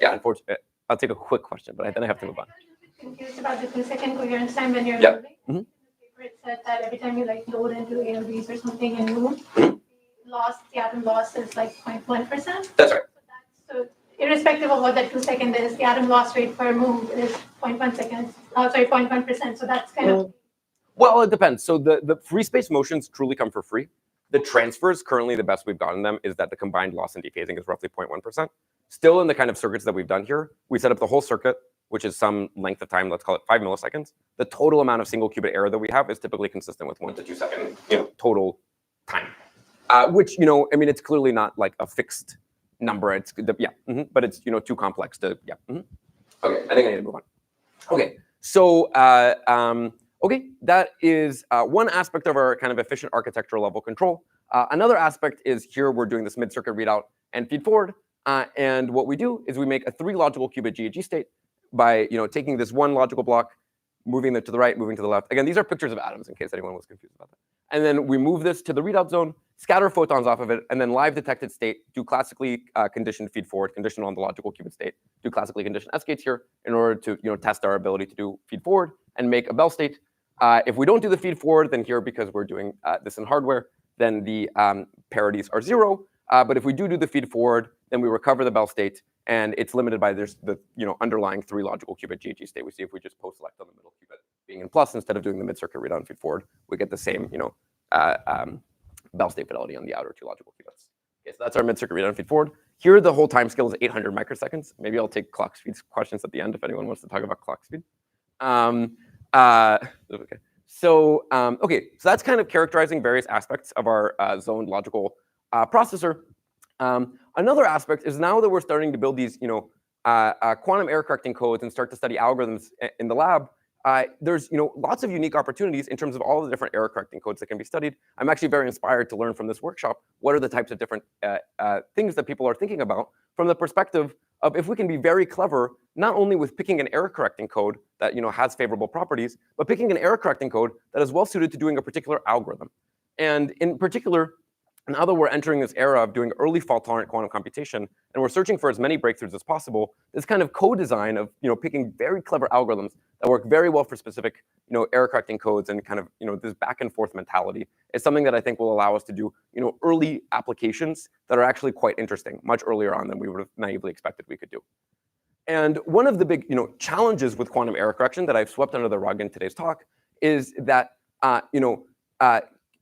Yeah, unfortunately, I'll take a quick question, but then I have to move on. I'm confused about the 2-second coherence time when you're Yeah. loading. It said that every time you load into ALDs or something and move, the atom loss is 0.1%. That's right. So irrespective of what that 2-second is, the atom loss rate per move is 0.1 seconds. 0.1%. So that's kind of. Well, it depends. So the free space motions truly come for free. The transfers, currently the best we've gotten them is that the combined loss and dephasing is roughly 0.1%. Still in the kind of circuits that we've done here, we set up the whole circuit, which is some length of time, let's call it 5 milliseconds. The total amount of single qubit error that we have is typically consistent with 1 to 2 second total time. Which, I mean, it's clearly not like a fixed number. It's, but it's, too complex to, Okay, I think I need to move on. Okay, so, okay, that is one aspect of our kind of efficient architectural level control. Another aspect is here we're doing this mid-circuit readout and feed forward. And what we do is we make a 3 logical qubit GAG state by taking this 1 logical block, moving it to the right, moving to the left. Again, these are pictures of atoms in case anyone was confused about that. And then we move this to the readout zone, scatter photons off of it, and then live detected state, do classically conditioned feed forward, conditional on the logical qubit state, do classically conditioned S gates here in order to test our ability to do feed forward and make a Bell state. If we don't do the feed forward, then here, because we're doing this in hardware, then the parities are 0. But if we do the feed forward, then we recover the Bell state, and it's limited by the underlying 3 logical qubit GAG state. We see if we just post-select on the middle qubit being in plus instead of doing the mid-circuit readout and feed forward, we get the same Bell state fidelity on the outer 2 logical qubits. Okay, so that's our mid-circuit readout and feed forward. Here, the whole time scale is 800 microseconds. Maybe I'll take clock speed questions at the end if anyone wants to talk about clock speed. Okay. So that's kind of characterizing various aspects of our zoned logical processor. Another aspect is now that we're starting to build these, quantum error correcting codes and start to study algorithms in the lab, there's lots of unique opportunities in terms of all the different error correcting codes that can be studied. I'm actually very inspired to learn from this workshop what are the types of different things that people are thinking about from the perspective of if we can be very clever, not only with picking an error correcting code that has favorable properties, but picking an error correcting code that is well suited to doing a particular algorithm. And in particular, now that we're entering this era of doing early fault-tolerant quantum computation, and we're searching for as many breakthroughs as possible, this kind of co-design of picking very clever algorithms that work very well for specific error-correcting codes and kind of this back-and-forth mentality is something that I think will allow us to do early applications that are actually quite interesting, much earlier on than we would have naively expected we could do. And one of the big challenges with quantum error correction that I've swept under the rug in today's talk is that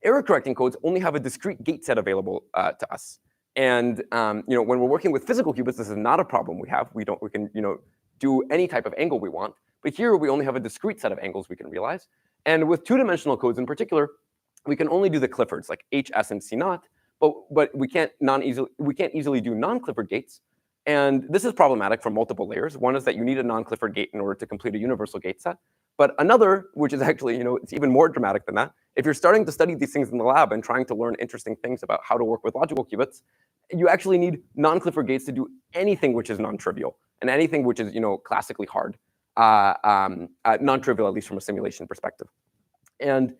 error correcting codes only have a discrete gate set available to us. And when we're working with physical qubits, this is not a problem we have. We can do any type of angle we want. But here we only have a discrete set of angles we can realize. And with 2-dimensional codes in particular, we can only do the Cliffords like H, S, and C naught. But we can't easily do non-Clifford gates. And this is problematic for multiple layers. One is that you need a non-Clifford gate in order to complete a universal gate set. But another, which is actually, it's even more dramatic than that, if you're starting to study these things in the lab and trying to learn interesting things about how to work with logical qubits, you actually need non-Clifford gates to do anything which is non-trivial and anything which is, classically hard, non-trivial, at least from a simulation perspective. And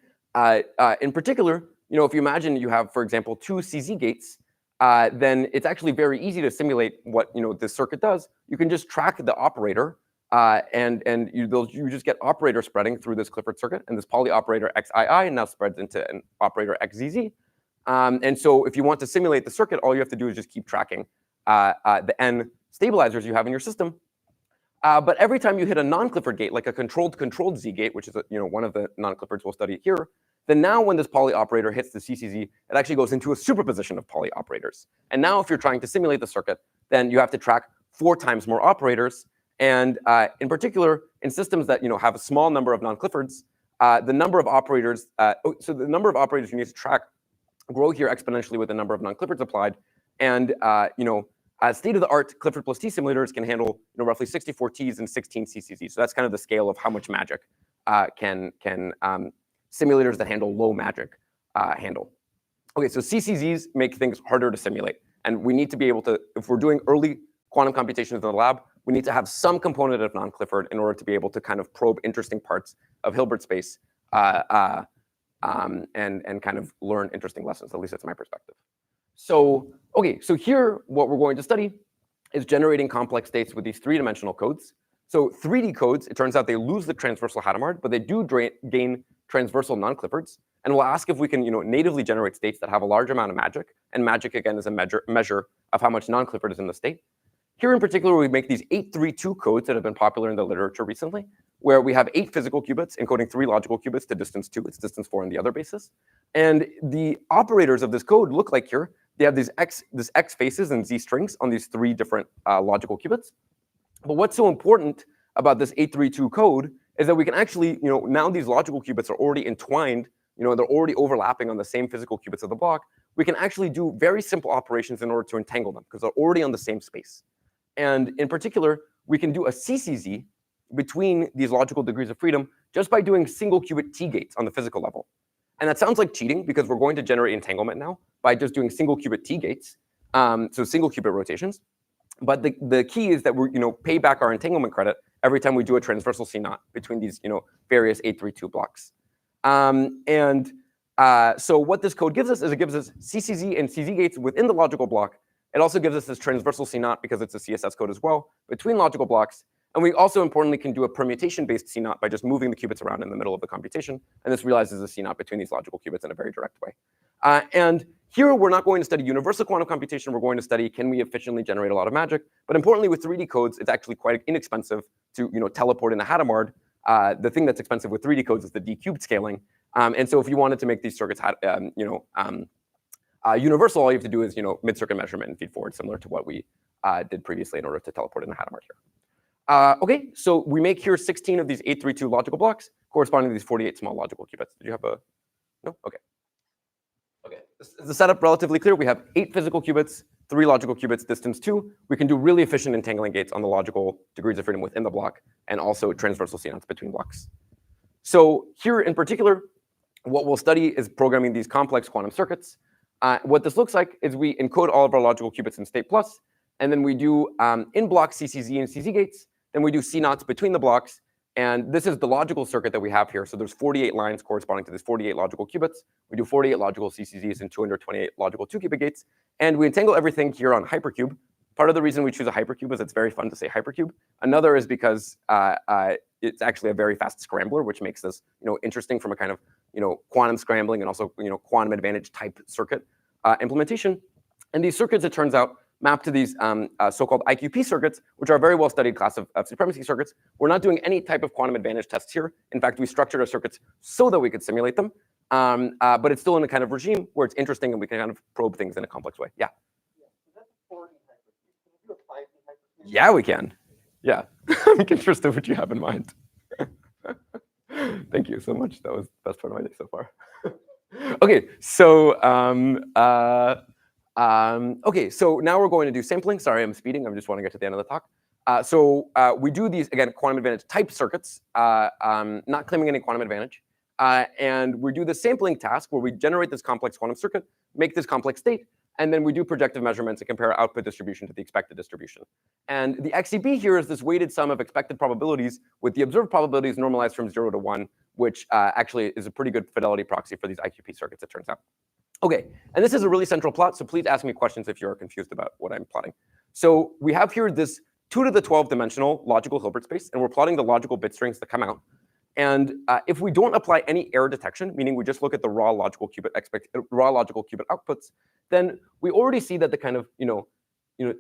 in particular, if you imagine you have, for example, 2 CZ gates, then it's actually very easy to simulate what this circuit does. You can just track the operator, and you just get operator spreading through this Clifford circuit, and this poly operator XII now spreads into an operator XZZ. And so if you want to simulate the circuit, all you have to do is just keep tracking the n stabilizers you have in your system. But every time you hit a non-Clifford gate, like a controlled Z gate, which is one of the non-Cliffords we'll study here, then now when this poly operator hits the CCZ, it actually goes into a superposition of poly operators. And now if you're trying to simulate the circuit, then you have to track 4 times more operators. And in particular, in systems that have a small number of non-Cliffords, the number of operators, so the number of operators you need to track grow here exponentially with the number of non-Cliffords applied. And state-of-the-art Clifford plus T simulators can handle roughly 64 Ts and 16 CCZs. So that's kind of the scale of how much magic can simulators that handle low magic handle. Okay, so CCZs make things harder to simulate. And we need to be able to, if we're doing early quantum computations in the lab, we need to have some component of non-Clifford in order to be able to kind of probe interesting parts of Hilbert space and kind of learn interesting lessons. At least that's my perspective. So, okay, so here what we're going to study is generating complex states with these three-dimensional codes. So 3D codes, it turns out they lose the transversal Hadamard, but they do gain transversal non-Cliffords. And we'll ask if we can natively generate states that have a large amount of magic. And magic, again, is a measure of how much non-Clifford is in the state. Here in particular, we make these 832 codes that have been popular in the literature recently, where we have 8 physical qubits encoding 3 logical qubits to distance 2. It's distance 4 on the other basis. And the operators of this code look like here. They have this X faces and Z strings on these 3 different logical qubits. But what's so important about this 832 code is that we can actually, now these logical qubits are already entwined, they're already overlapping on the same physical qubits of the block. We can actually do very simple operations in order to entangle them because they're already on the same space. And in particular, we can do a CCZ between these logical degrees of freedom just by doing single qubit T gates on the physical level. And that sounds like cheating because we're going to generate entanglement now by just doing single qubit T gates, so single qubit rotations. But the key is that we're pay back our entanglement credit every time we do a transversal C0 between these various 832 blocks. So what this code gives us is it gives us CCZ and CZ gates within the logical block. It also gives us this transversal C0 because it's a CSS code as well between logical blocks. And we also importantly can do a permutation-based C0 by just moving the qubits around in the middle of the computation. And this realizes a C0 between these logical qubits in a very direct way. And here we're not going to study universal quantum computation. We're going to study can we efficiently generate a lot of magic. But importantly, with 3D codes, it's actually quite inexpensive to teleport in a Hadamard. The thing that's expensive with 3D codes is the d-cubed scaling. And so if you wanted to make these circuits universal, all you have to do is mid-circuit measurement and feed forward, similar to what we did previously in order to teleport in a Hadamard here. Okay, so we make here 16 of these 832 logical blocks corresponding to these 48 small logical qubits. Did you have a no? Okay. Okay. Is the setup relatively clear? We have 8 physical qubits, 3 logical qubits, distance 2. We can do really efficient entangling gates on the logical degrees of freedom within the block, and also transversal CNOTs between blocks. So here in particular, what we'll study is programming these complex quantum circuits. What this looks like is we encode all of our logical qubits in state plus, and then we do in-block CCZ and CZ gates. Then we do CNOTs between the blocks. And this is the logical circuit that we have here. So there's 48 lines corresponding to these 48 logical qubits. We do 48 logical CCZs and 228 logical 2-qubit gates. And we entangle everything here on hypercube. Part of the reason we choose a hypercube is it's very fun to say hypercube. Another is because it's actually a very fast scrambler, which makes this interesting from a kind of quantum scrambling and also quantum advantage type circuit implementation. And these circuits, it turns out, map to these so-called IQP circuits, which are a very well-studied class of supremacy circuits. We're not doing any type of quantum advantage tests here. In fact, we structured our circuits so that we could simulate them. But it's still in a kind of regime where it's interesting and we can kind of probe things in a complex way. Yeah? Yeah, we can. Yeah. I'm interested in what you have in mind. Thank you so much. That was the best part of my day so far. Okay, so okay, so now we're going to do sampling. Sorry, I'm speeding. I just want to get to the end of the talk. So we do these, again, quantum advantage type circuits, not claiming any quantum advantage. And we do the sampling task where we generate this complex quantum circuit, make this complex state, and then we do projective measurements and compare output distribution to the expected distribution. And the XCB here is this weighted sum of expected probabilities with the observed probabilities normalized from 0 to 1, which actually is a pretty good fidelity proxy for these IQP circuits, it turns out. Okay, and this is a really central plot, so please ask me questions if you're confused about what I'm plotting. So we have here this 2 to the 12 dimensional logical Hilbert space, and we're plotting the logical bit strings that come out. And if we don't apply any error detection, meaning we just look at the raw logical qubit outputs, then we already see that the kind of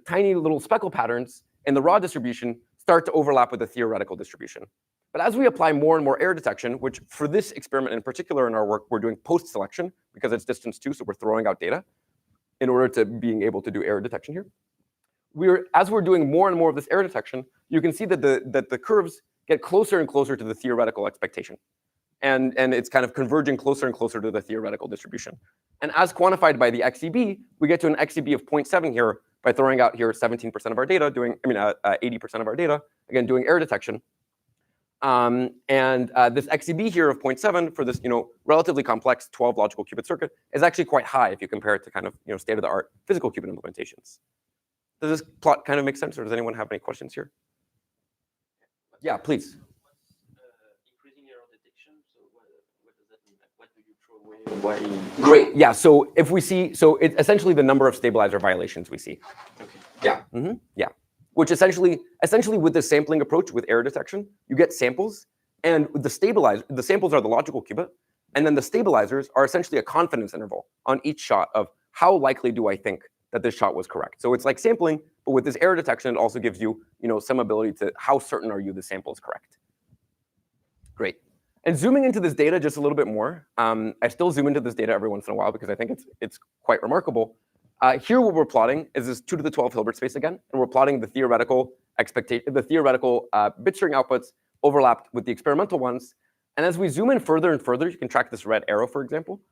tiny little speckle patterns in the raw distribution start to overlap with the theoretical distribution. But as we apply more and more error detection, which for this experiment in particular in our work, we're doing post-selection because it's distance 2, so we're throwing out data in order to being able to do error detection here. As we're doing more and more of this error detection, you can see that the curves get closer and closer to the theoretical expectation. And it's kind of converging closer and closer to the theoretical distribution. And as quantified by the XCB, we get to an XCB of 0.7 here by throwing out here 17% of our data, 80% of our data, again, doing error detection. And this XCB here of 0.7 for this relatively complex 12 logical qubit circuit is actually quite high if you compare it to kind of state-of-the-art physical qubit implementations. Does this plot kind of make sense, or does anyone have any questions here? Yeah, please. Increasing error detection. So what does that mean? Like, what do you throw away? Why? Great. Yeah. So if we see, so it's essentially the number of stabilizer violations we see. Okay. Yeah. Yeah. Which essentially with the sampling approach with error detection, you get samples, and the samples are the logical qubit, and then the stabilizers are essentially a confidence interval on each shot of how likely do I think that this shot was correct. So it's like sampling, but with this error detection, it also gives you, some ability to how certain are you the sample is correct. Great. And zooming into this data just a little bit more, I still zoom into this data every once in a while because I think it's quite remarkable. Here, what we're plotting is this 2 to the 12 Hilbert space again, and we're plotting the theoretical bit string outputs overlapped with the experimental ones. And as we zoom in further and further, you can track this red arrow, for example.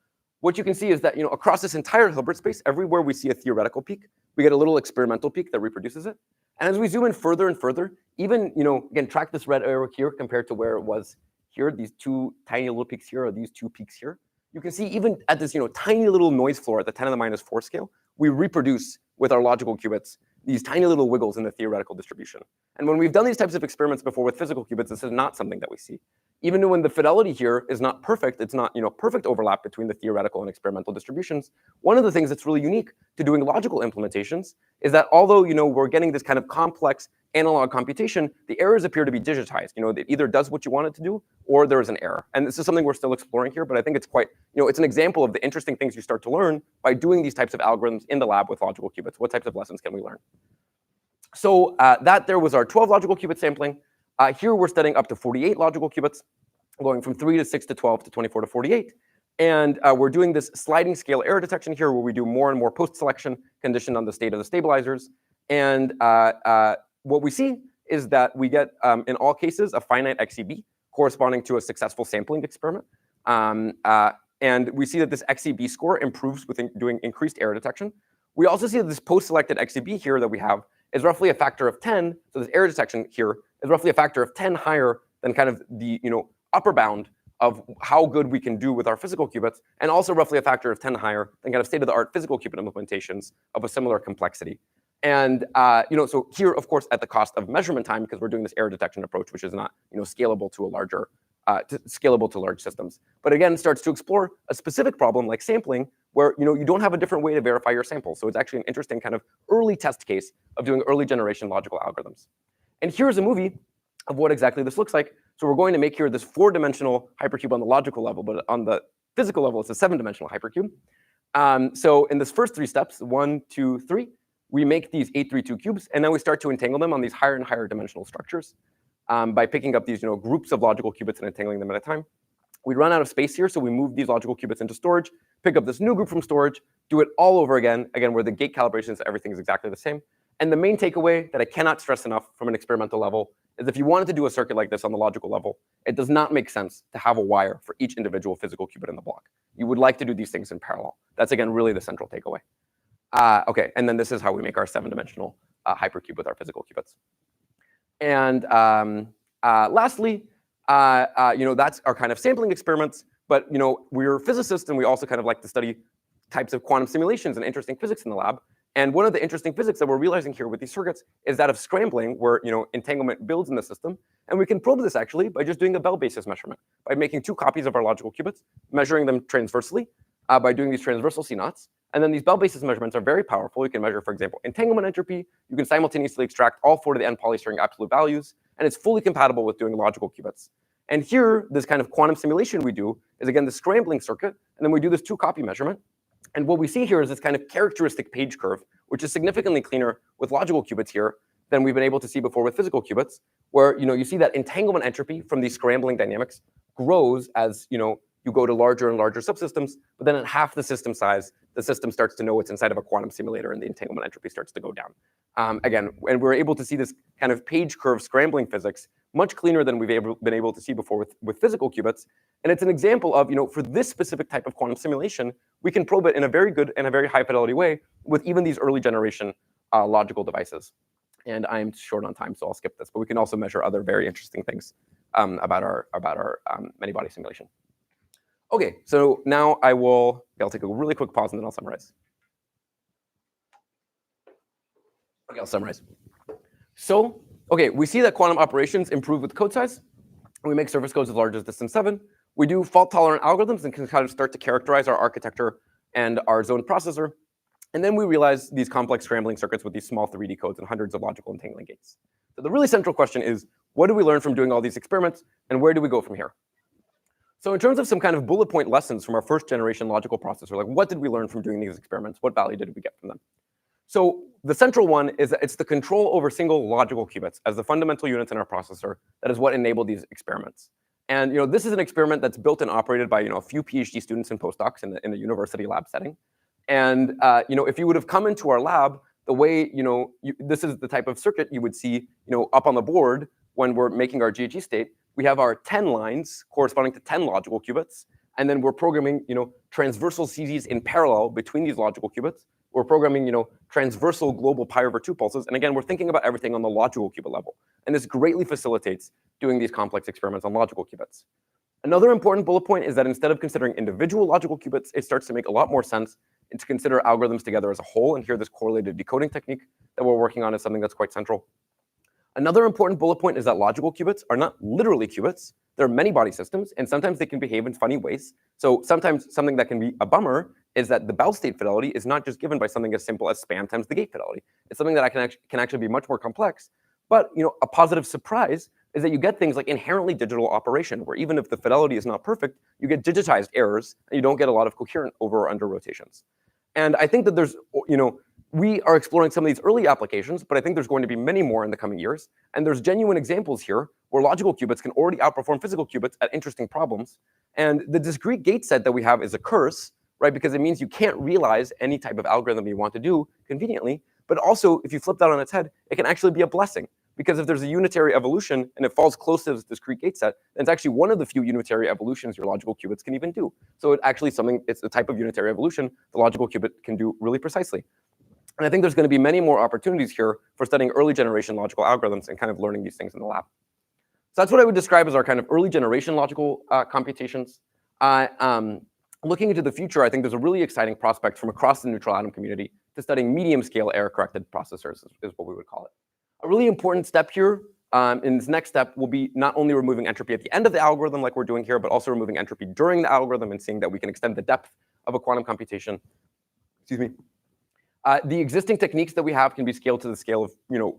What you can see is that across this entire Hilbert space, everywhere we see a theoretical peak, we get a little experimental peak that reproduces it. And as we zoom in further and further, even again track this red arrow here compared to where it was here, these two tiny little peaks here, or these two peaks here. You can see even at this tiny little noise floor at the 10 to the minus 4 scale, we reproduce with our logical qubits these tiny little wiggles in the theoretical distribution. And when we've done these types of experiments before with physical qubits, this is not something that we see. Even when the fidelity here is not perfect, it's not perfect overlap between the theoretical and experimental distributions. One of the things that's really unique to doing logical implementations is that although we're getting this kind of complex analog computation, the errors appear to be digitized. It either does what you want it to do, or there is an error. And this is something we're still exploring here, but I think it's quite, it's an example of the interesting things you start to learn by doing these types of algorithms in the lab with logical qubits. What types of lessons can we learn? So that there was our 12 logical qubit sampling. Here we're studying up to 48 logical qubits, going from 3 to 6 to 12 to 24 to 48. And we're doing this sliding scale error detection here, where we do more and more post-selection conditioned on the state of the stabilizers. And what we see is that we get, in all cases, a finite XEB corresponding to a successful sampling experiment. And we see that this XEB score improves with doing increased error detection. We also see that this post-selected XEB here that we have is roughly a factor of 10. So this error detection here is roughly a factor of 10 higher than kind of the upper bound of how good we can do with our physical qubits, and also roughly a factor of 10 higher than kind of state-of-the-art physical qubit implementations of a similar complexity. And so here, of course, at the cost of measurement time, because we're doing this error detection approach, which is not scalable to a larger scalable to large systems. But again, it starts to explore a specific problem like sampling, where you don't have a different way to verify your sample. So it's actually an interesting kind of early test case of doing early generation logical algorithms. And here's a movie of what exactly this looks like. So we're going to make here this 4-dimensional hypercube on the logical level, but on the physical level, it's a 7-dimensional hypercube. So in this first 3 steps, 1, 2, 3, we make these 832 cubes, and then we start to entangle them on these higher and higher dimensional structures by picking up these groups of logical qubits and entangling them at a time. We run out of space here, so we move these logical qubits into storage, pick up this new group from storage, do it all over again, where the gate calibrations, everything is exactly the same. And the main takeaway that I cannot stress enough from an experimental level is if you wanted to do a circuit like this on the logical level, it does not make sense to have a wire for each individual physical qubit in the block. You would like to do these things in parallel. That's, again, really the central takeaway. Okay, and then this is how we make our 7-dimensional hypercube with our physical qubits. And lastly, that's our kind of sampling experiments. But we're physicists, and we also kind of like to study types of quantum simulations and interesting physics in the lab. And one of the interesting physics that we're realizing here with these circuits is that of scrambling, where entanglement builds in the system. And we can probe this actually by just doing a Bell basis measurement, by making 2 copies of our logical qubits, measuring them transversely by doing these transversal CNOTs. And then these Bell basis measurements are very powerful. You can measure, for example, entanglement entropy. You can simultaneously extract all 4 to the n polystring absolute values, and it's fully compatible with doing logical qubits. And here, this kind of quantum simulation we do is, again, the scrambling circuit, and then we do this 2-copy measurement. And what we see here is this kind of characteristic page curve, which is significantly cleaner with logical qubits here than we've been able to see before with physical qubits, where you see that entanglement entropy from these scrambling dynamics grows as you go to larger and larger subsystems, but then at half the system size, the system starts to know it's inside of a quantum simulator, and the entanglement entropy starts to go down. Again, and we're able to see this kind of page curve scrambling physics much cleaner than we've been able to see before with physical qubits. And it's an example of, for this specific type of quantum simulation, we can probe it in a very good and a very high fidelity way with even these early generation logical devices. And I'm short on time, so I'll skip this. But we can also measure other very interesting things about our many body simulation. Okay, so now I'll take a really quick pause and then I'll summarize. Okay, I'll summarize. So okay, we see that quantum operations improve with code size. We make surface codes as large as distance 7. We do fault-tolerant algorithms and can kind of start to characterize our architecture and our zoned processor. And then we realize these complex scrambling circuits with these small 3D codes and hundreds of logical entangling gates. So the really central question is, what do we learn from doing all these experiments, and where do we go from here? So in terms of some kind of bullet point lessons from our first generation logical processor, like what did we learn from doing these experiments? What value did we get from them? So the central one is that it's the control over single logical qubits as the fundamental units in our processor that is what enabled these experiments. And this is an experiment that's built and operated by a few PhD students and postdocs in the university lab setting. And if you would have come into our lab, the way this is the type of circuit you would see up on the board when we're making our GHG state. We have our 10 lines corresponding to 10 logical qubits, and then we're programming transversal CZs in parallel between these logical qubits. We're programming transversal global pi/2 pulses, and again, we're thinking about everything on the logical qubit level. And this greatly facilitates doing these complex experiments on logical qubits. Another important bullet point is that instead of considering individual logical qubits, it starts to make a lot more sense to consider algorithms together as a whole. And here, this correlated decoding technique that we're working on is something that's quite central. Another important bullet point is that logical qubits are not literally qubits. They're many-body systems, and sometimes they can behave in funny ways. So sometimes something that can be a bummer is that the Bell state fidelity is not just given by something as simple as span times the gate fidelity. It's something that can actually be much more complex. But a positive surprise is that you get things like inherently digital operation, where even if the fidelity is not perfect, you get digitized errors, and you don't get a lot of coherent over or under rotations. And I think that there's, we are exploring some of these early applications, but I think there's going to be many more in the coming years. And there's genuine examples here where logical qubits can already outperform physical qubits at interesting problems. And the discrete gate set that we have is a curse, right? Because it means you can't realize any type of algorithm you want to do conveniently. But also, if you flip that on its head, it can actually be a blessing. Because if there's a unitary evolution and it falls close to this discrete gate set, then it's actually one of the few unitary evolutions your logical qubits can even do. So it's the type of unitary evolution the logical qubit can do really precisely. And I think there's going to be many more opportunities here for studying early generation logical algorithms and kind of learning these things in the lab. So that's what I would describe as our kind of early generation logical computations. Looking into the future, I think there's a really exciting prospect from across the neutral atom community to studying medium scale error corrected processors is what we would call it. A really important step here in this next step will be not only removing entropy at the end of the algorithm like we're doing here, but also removing entropy during the algorithm and seeing that we can extend the depth of a quantum computation. Excuse me. The existing techniques that we have can be scaled to the scale of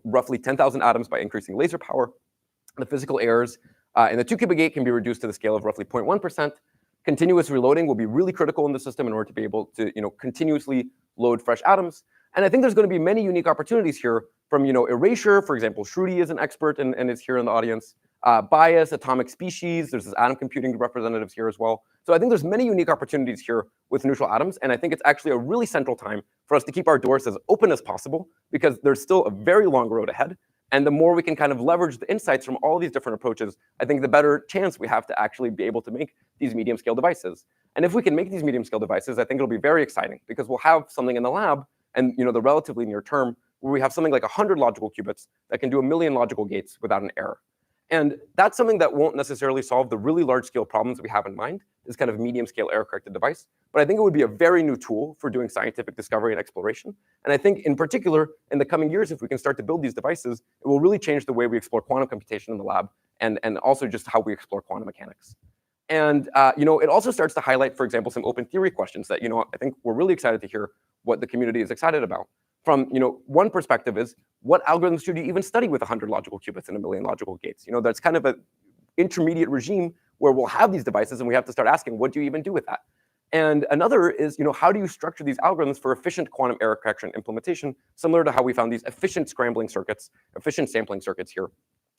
roughly 10,000 atoms by increasing laser power. The physical errors in the 2-qubit gate can be reduced to the scale of roughly 0.1%. Continuous reloading will be really critical in the system in order to be able to continuously load fresh atoms. And I think there's going to be many unique opportunities here from erasure. For example, Shruti is an expert and is here in the audience. Bias, atomic species. There's this atom computing representatives here as well. So I think there's many unique opportunities here with neutral atoms, and I think it's actually a really central time for us to keep our doors as open as possible, because there's still a very long road ahead. And the more we can kind of leverage the insights from all these different approaches, I think the better chance we have to actually be able to make these medium scale devices. And if we can make these medium scale devices, I think it'll be very exciting, because we'll have something in the lab and the relatively near term where we have something like 100 logical qubits that can do 1 million logical gates without an error. And that's something that won't necessarily solve the really large scale problems we have in mind, this kind of medium scale error corrected device. But I think it would be a very new tool for doing scientific discovery and exploration. And I think in particular, in the coming years, if we can start to build these devices, it will really change the way we explore quantum computation in the lab and also just how we explore quantum mechanics. And it also starts to highlight, for example, some open theory questions that I think we're really excited to hear what the community is excited about. From one perspective is, what algorithms should you even study with 100 logical qubits and 1 million logical gates? That's kind of an intermediate regime where we'll have these devices and we have to start asking, what do you even do with that? And another is, how do you structure these algorithms for efficient quantum error correction implementation, similar to how we found these efficient scrambling circuits, efficient sampling circuits here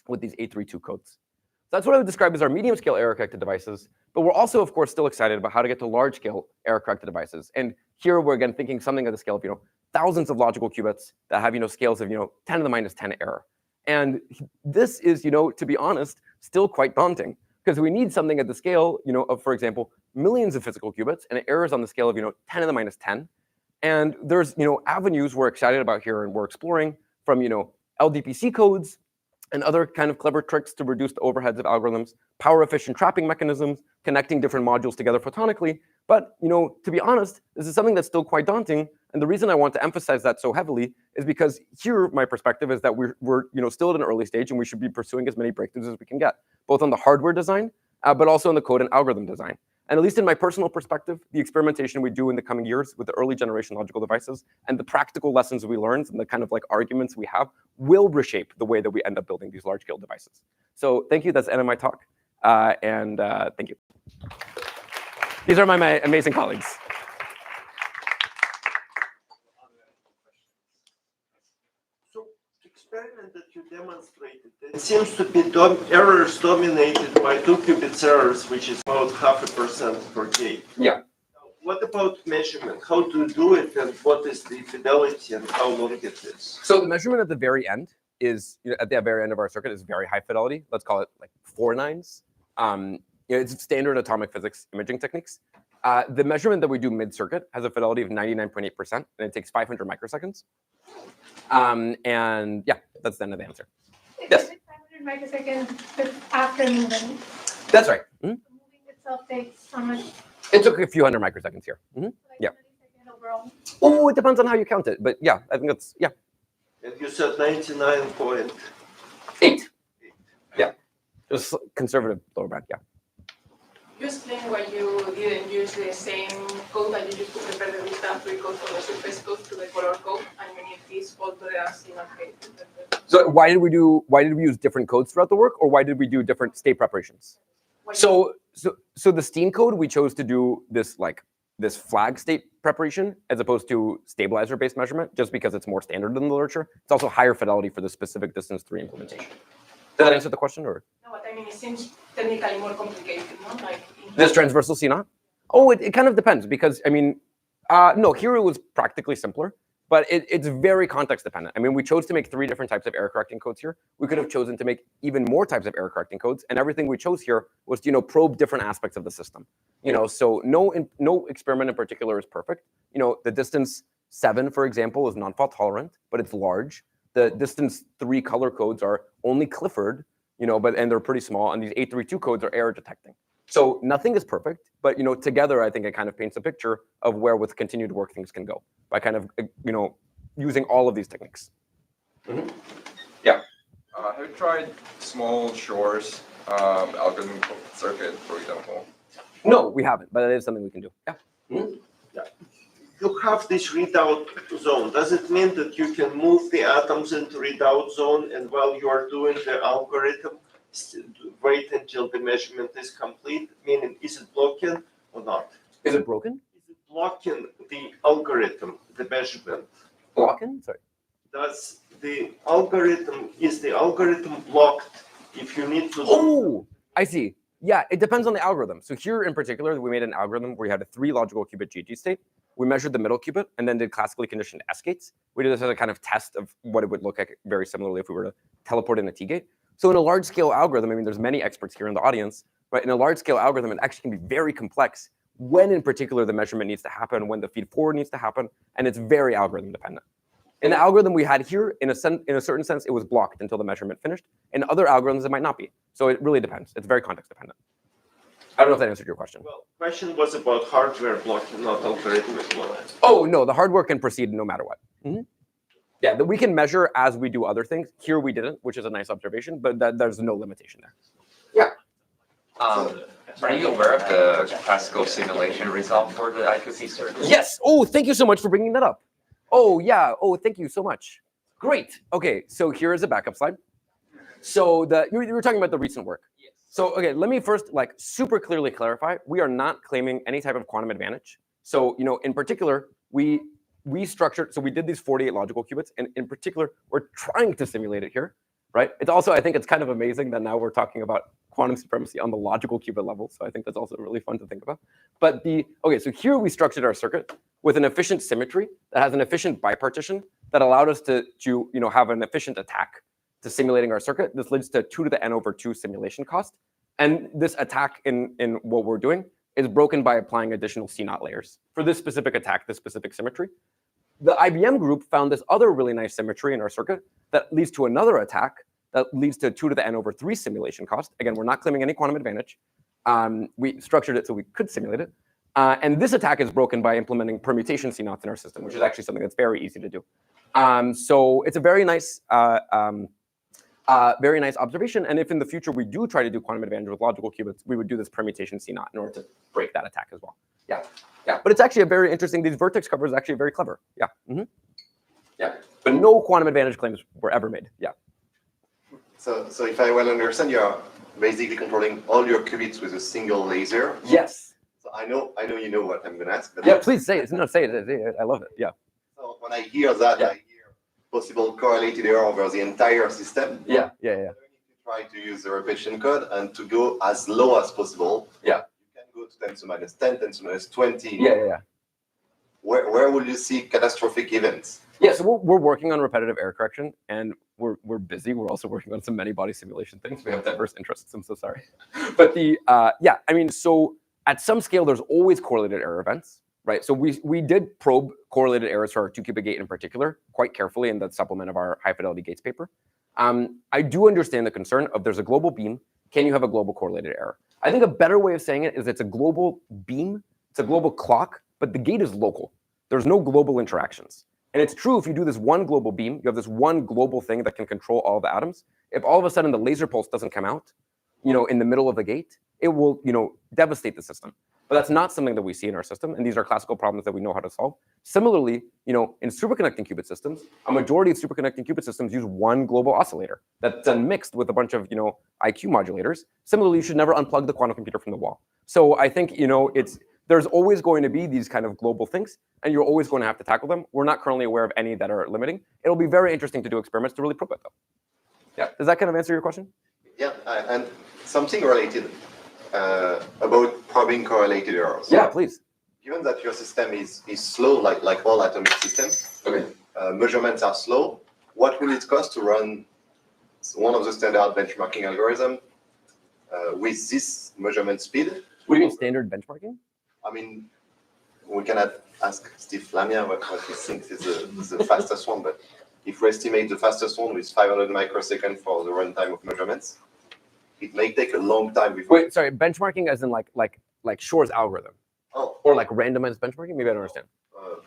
with these 832 codes. So that's what I would describe as our medium scale error corrected devices. But we're also, of course, still excited about how to get to large scale error corrected devices. And here we're again thinking something at the scale of thousands of logical qubits that have scales of 10 to the minus 10 error. And this is, to be honest, still quite daunting, because we need something at the scale of, for example, millions of physical qubits, and errors on the scale of 10 to the minus 10. And there's avenues we're excited about here and we're exploring, from LDPC codes and other kind of clever tricks to reduce the overheads of algorithms, power efficient trapping mechanisms, connecting different modules together photonically. But to be honest, this is something that's still quite daunting, And the reason I want to emphasize that so heavily is because here, my perspective is that we're still at an early stage, and we should be pursuing as many breakthroughs as we can get, both on the hardware design, but also in the code and algorithm design. And at least in my personal perspective, the experimentation we do in the coming years with the early generation logical devices and the practical lessons we learned and the kind of like arguments we have will reshape the way that we end up building these large-scale devices. So thank you. That's the end of my talk. Thank you. These are my amazing colleagues. So the experiment that you demonstrated, it seems to be errors dominated by 2-qubit errors, which is about 0.5% per gate. Yeah. What about measurement? How to do it, and what is the fidelity, and how long it is? So the measurement at the very end is, at the very end of our circuit, is very high fidelity. Let's call it like 4 nines. It's standard atomic physics imaging techniques. The measurement that we do mid-circuit has a fidelity of 99.8%, and it takes 500 microseconds. And yeah, that's the end of the answer. Yes? 500 microseconds after moving. That's right. Moving itself takes how much? It took a few hundred microseconds here. Like Yeah. 30 seconds overall. Oh, it depends on how you count it. But yeah, I think that's, yeah. And you said 99.8. 8. Yeah. Just conservative lower bound, yeah. You explain why you didn't use the same code that you used to prepare the distance code for the surface code to the color code, and you need this all to the signal gate. So why did we use different codes throughout the work, or why did we do different state preparations? So the Stein code, we chose to do this flag state preparation as opposed to stabilizer-based measurement, just because it's more standard in the literature. It's also higher fidelity for the specific distance 3 implementation. Did that answer the question, or? No, but I mean, it seems technically more complicated, no? Like This transversal CNOT? Oh, it kind of depends, because, I mean, no, here it was practically simpler, but it's very context dependent. I mean, we chose to make 3 different types of error correcting codes here. We could have chosen to make even more types of error correcting codes, and everything we chose here was to, probe different aspects of the system. So no experiment in particular is perfect. The distance 7, for example, is non-fault tolerant, but it's large. The distance 3 color codes are only Clifford, and they're pretty small, and these 832 codes are error detecting. So nothing is perfect, but together I think it kind of paints a picture of where with continued work things can go by kind of using all of these techniques. Mm-hmm. Yeah. Have you tried small shores algorithmic circuit, for example? No, we haven't, but it is something we can do. Yeah. Mm-hmm. Yeah. You have this readout zone. Does it mean that you can move the atoms into readout zone, and while you are doing the algorithm, wait until the measurement is complete? Meaning, is it blocking or not? Is it broken? Is it blocking the algorithm, the measurement? Blocking? Sorry. Is the algorithm blocked if you need to? Oh, I see. Yeah, it depends on the algorithm. So here in particular, we made an algorithm where you had a 3 logical qubit GG state. We measured the middle qubit and then did classically conditioned S gates. We did this as a kind of test of what it would look like very similarly if we were to teleport in a T gate. So in a large scale algorithm, I mean, there's many experts here in the audience, but in a large scale algorithm, it actually can be very complex when in particular the measurement needs to happen, when the feed forward needs to happen, and it's very algorithm dependent. In the algorithm we had here, in a certain sense, it was blocked until the measurement finished. In other algorithms, it might not be. So it really depends. It's very context dependent. I don't know if that answered your question. Well, the question was about hardware blocking, not algorithmic blocking. Oh, no, the hardware can proceed no matter what. Mm-hmm. Yeah, that we can measure as we do other things. Here we didn't, which is a nice observation, but there's no limitation there. Yeah. Are you aware of the classical simulation result for the I2C circuit? Yes. Oh, thank you so much for bringing that up. Oh, yeah. Oh, thank you so much. Great. Okay, so here is a backup slide. So you were talking about the recent work. Yes. So, okay, let me first super clearly clarify. We are not claiming any type of quantum advantage. So, in particular, we structured, so we did these 48 logical qubits, and in particular, we're trying to simulate it here, right? It's also, I think it's kind of amazing that now we're talking about quantum supremacy on the logical qubit level. So I think that's also really fun to think about. But okay, so here we structured our circuit with an efficient symmetry that has an efficient bipartition that allowed us to have an efficient attack to simulating our circuit. This leads to 2 to the n/2 simulation cost. And this attack in what we're doing is broken by applying additional CNOT layers for this specific attack, this specific symmetry. The IBM group found this other really nice symmetry in our circuit that leads to another attack that leads to 2 to the n/3 simulation cost. Again, we're not claiming any quantum advantage. We structured it so we could simulate it. And this attack is broken by implementing permutation CNOTs in our system, which is actually something that's very easy to do. So it's a very nice observation. And if in the future we do try to do quantum advantage with logical qubits, we would do this permutation CNOT in order to break that attack as well. Yeah, yeah. But it's actually a very interesting. These vertex covers are actually very clever. Yeah. Yeah. But no quantum advantage claims were ever made. Yeah. So if I well understand, you're basically controlling all your qubits with a single laser. Yes. So I know you know what I'm gonna ask. But yeah, please say it. No, say it. I love it. Yeah. So when I hear that, I hear possible correlated error over the entire system. Yeah. Try to use the repetition code and to go as low as possible. Yeah. You can go to 10 to minus 10, 10 to minus 20. Yeah. Where will you see catastrophic events? Yeah, so we're working on repetitive error correction, and we're busy. We're also working on some many-body simulation things. We have diverse interests. I'm so sorry. But yeah, I mean, so at some scale, there's always correlated error events, right? So we did probe correlated errors for our two-qubit gate in particular quite carefully in the supplement of our high-fidelity gates paper. I do understand the concern of there's a global beam. Can you have a global correlated error? I think a better way of saying it is it's a global beam, it's a global clock, but the gate is local. There's no global interactions. And it's true if you do this one global beam, you have this one global thing that can control all the atoms. If all of a sudden the laser pulse doesn't come out, in the middle of the gate, it will, devastate the system. But that's not something that we see in our system, and these are classical problems that we know how to solve. Similarly, in superconducting qubit systems, a majority of superconducting qubit systems use one global oscillator that's then mixed with a bunch of, IQ modulators. Similarly, you should never unplug the quantum computer from the wall. So I think, there's always going to be these kind of global things, and you're always going to have to tackle them. We're not currently aware of any that are limiting. It'll be very interesting to do experiments to really probe it, though. Yeah, does that kind of answer your question? Yeah, and something related about probing correlated errors. Yeah, please. Given that your system is slow, like all atomic systems, measurements are slow, what will it cost to run one of the standard benchmarking algorithm with this measurement speed? What do you mean standard benchmarking? I mean, we cannot ask Steve Lamia what he thinks is the fastest one, but if we estimate the fastest one with 500 microseconds for the runtime of measurements, it may take a long time before. Wait, sorry, benchmarking as in like Shor's algorithm? Oh. Or like randomized benchmarking? Maybe I don't understand.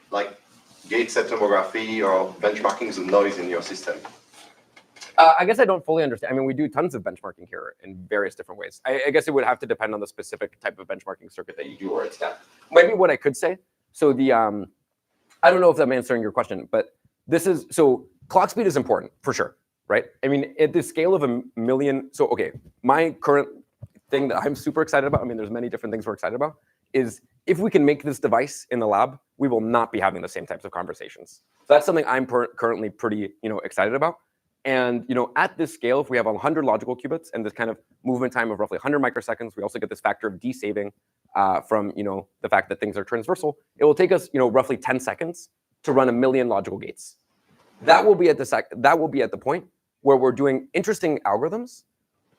Like gate set tomography or benchmarking the noise in your system. I guess I don't fully understand. I mean, we do tons of benchmarking here in various different ways. I guess it would have to depend on the specific type of benchmarking circuit that you do or it's not. Maybe what I could say, so I don't know if I'm answering your question, but so clock speed is important for sure, right? I mean, at the scale of 1 million, so okay, my current thing that I'm super excited about, I mean, there's many different things we're excited about, is if we can make this device in the lab, we will not be having the same types of conversations. So that's something I'm currently pretty, excited about. And at this scale, if we have 100 logical qubits and this kind of movement time of roughly 100 microseconds, we also get this factor of desaving from the fact that things are transversal. It will take us roughly 10 seconds to run 1 million logical gates. That will be at the point where we're doing interesting algorithms.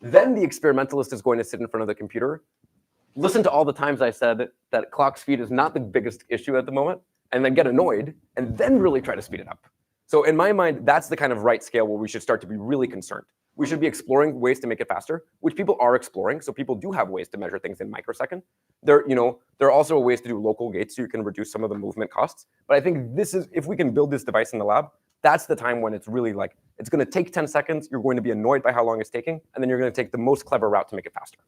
Then the experimentalist is going to sit in front of the computer, listen to all the times I said that clock speed is not the biggest issue at the moment, and then get annoyed, and then really try to speed it up. So in my mind, that's the kind of right scale where we should start to be really concerned. We should be exploring ways to make it faster, which people are exploring. So people do have ways to measure things in microsecond. There are also ways to do local gates so you can reduce some of the movement costs. But I think if we can build this device in the lab, that's the time when it's really like, it's going to take 10 seconds. You're going to be annoyed by how long it's taking. And then you're going to take the most clever route to make it faster.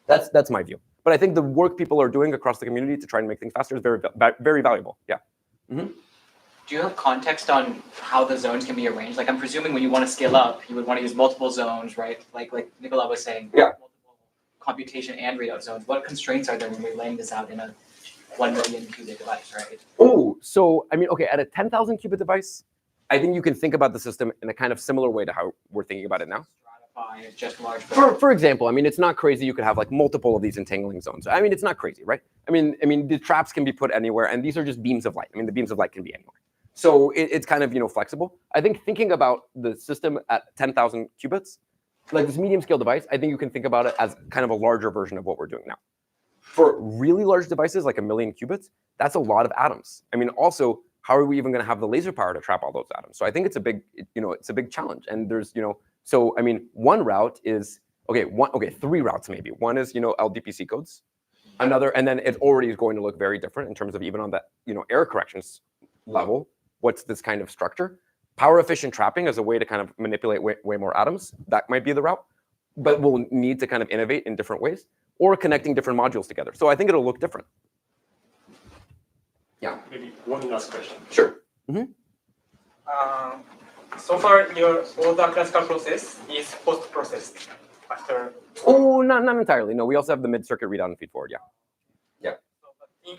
That's my view. But I think the work people are doing across the community to try and make things faster is very, very valuable. Yeah. Mm-hmm. Do you have context on how the zones can be arranged? Like, I'm presuming when you want to scale up, you would want to use multiple zones, right? Like Nicola was saying, multiple computation and readout zones. What constraints are there when we're laying this out in a 1 million qubit device, right? Oh, so I mean, okay, at a 10,000 qubit device, I think you can think about the system in a kind of similar way to how we're thinking about it now. Stratify just large. For example, I mean, it's not crazy. You could have like multiple of these entangling zones. I mean, it's not crazy, right? I mean, the traps can be put anywhere, and these are just beams of light. I mean, the beams of light can be anywhere. So it's kind of flexible. I think thinking about the system at 10,000 qubits, like this medium scale device, I think you can think about it as kind of a larger version of what we're doing now. For really large devices like 1 million qubits, that's a lot of atoms. I mean, also, how are we even going to have the laser power to trap all those atoms? So I think it's a big, it's a big challenge. And there's, so I mean, one route is three routes maybe. One is LDPC codes. and then it already is going to look very different in terms of even on that, error corrections level. What's this kind of structure? Power efficient trapping is a way to kind of manipulate way more atoms. That might be the route, but we'll need to kind of innovate in different ways or connecting different modules together. So I think it'll look different. Yeah. Maybe one last question. Sure. So far, all the classical process is post-processed after. Oh, not entirely. No, we also have the mid-circuit readout and feed forward. Yeah.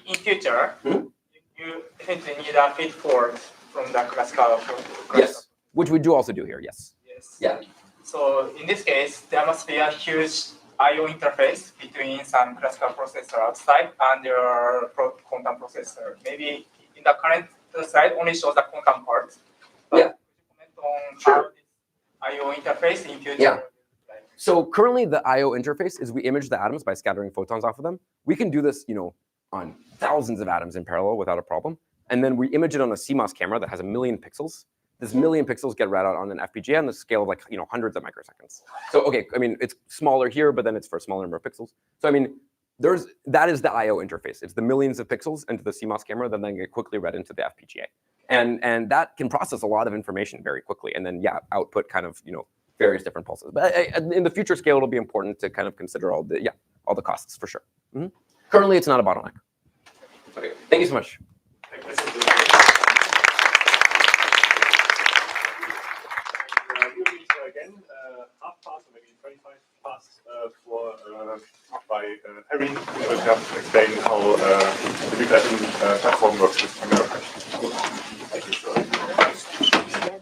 In future, you definitely need a feed forward from the classical. Yes, which we do also do here. Yes. Yes. Yeah. So in this case, there must be a huge I/O interface between some classical processor outside and your quantum processor. Maybe in the current slide only shows the quantum part. But Yeah. comment on how this I/O interface in future. Yeah. So currently the I/O interface is we image the atoms by scattering photons off of them. We can do this, on thousands of atoms in parallel without a problem. And then we image it on a CMOS camera that has 1 million pixels. This 1 million pixels get read out on an FPGA on the scale of like, hundreds of microseconds. So, okay, I mean, it's smaller here, but then it's for a smaller number of pixels. So, I mean, that is the I/O interface. It's the millions of pixels into the CMOS camera that then get quickly read into the FPGA. And that can process a lot of information very quickly. And then, yeah, output kind of, various different pulses. But in the future scale, it'll be important to kind of consider all the costs for sure. Currently, it's not a bottleneck. Okay, thank you so much. Again, half past or maybe 25 past by Harry, who will explain how the big platform works with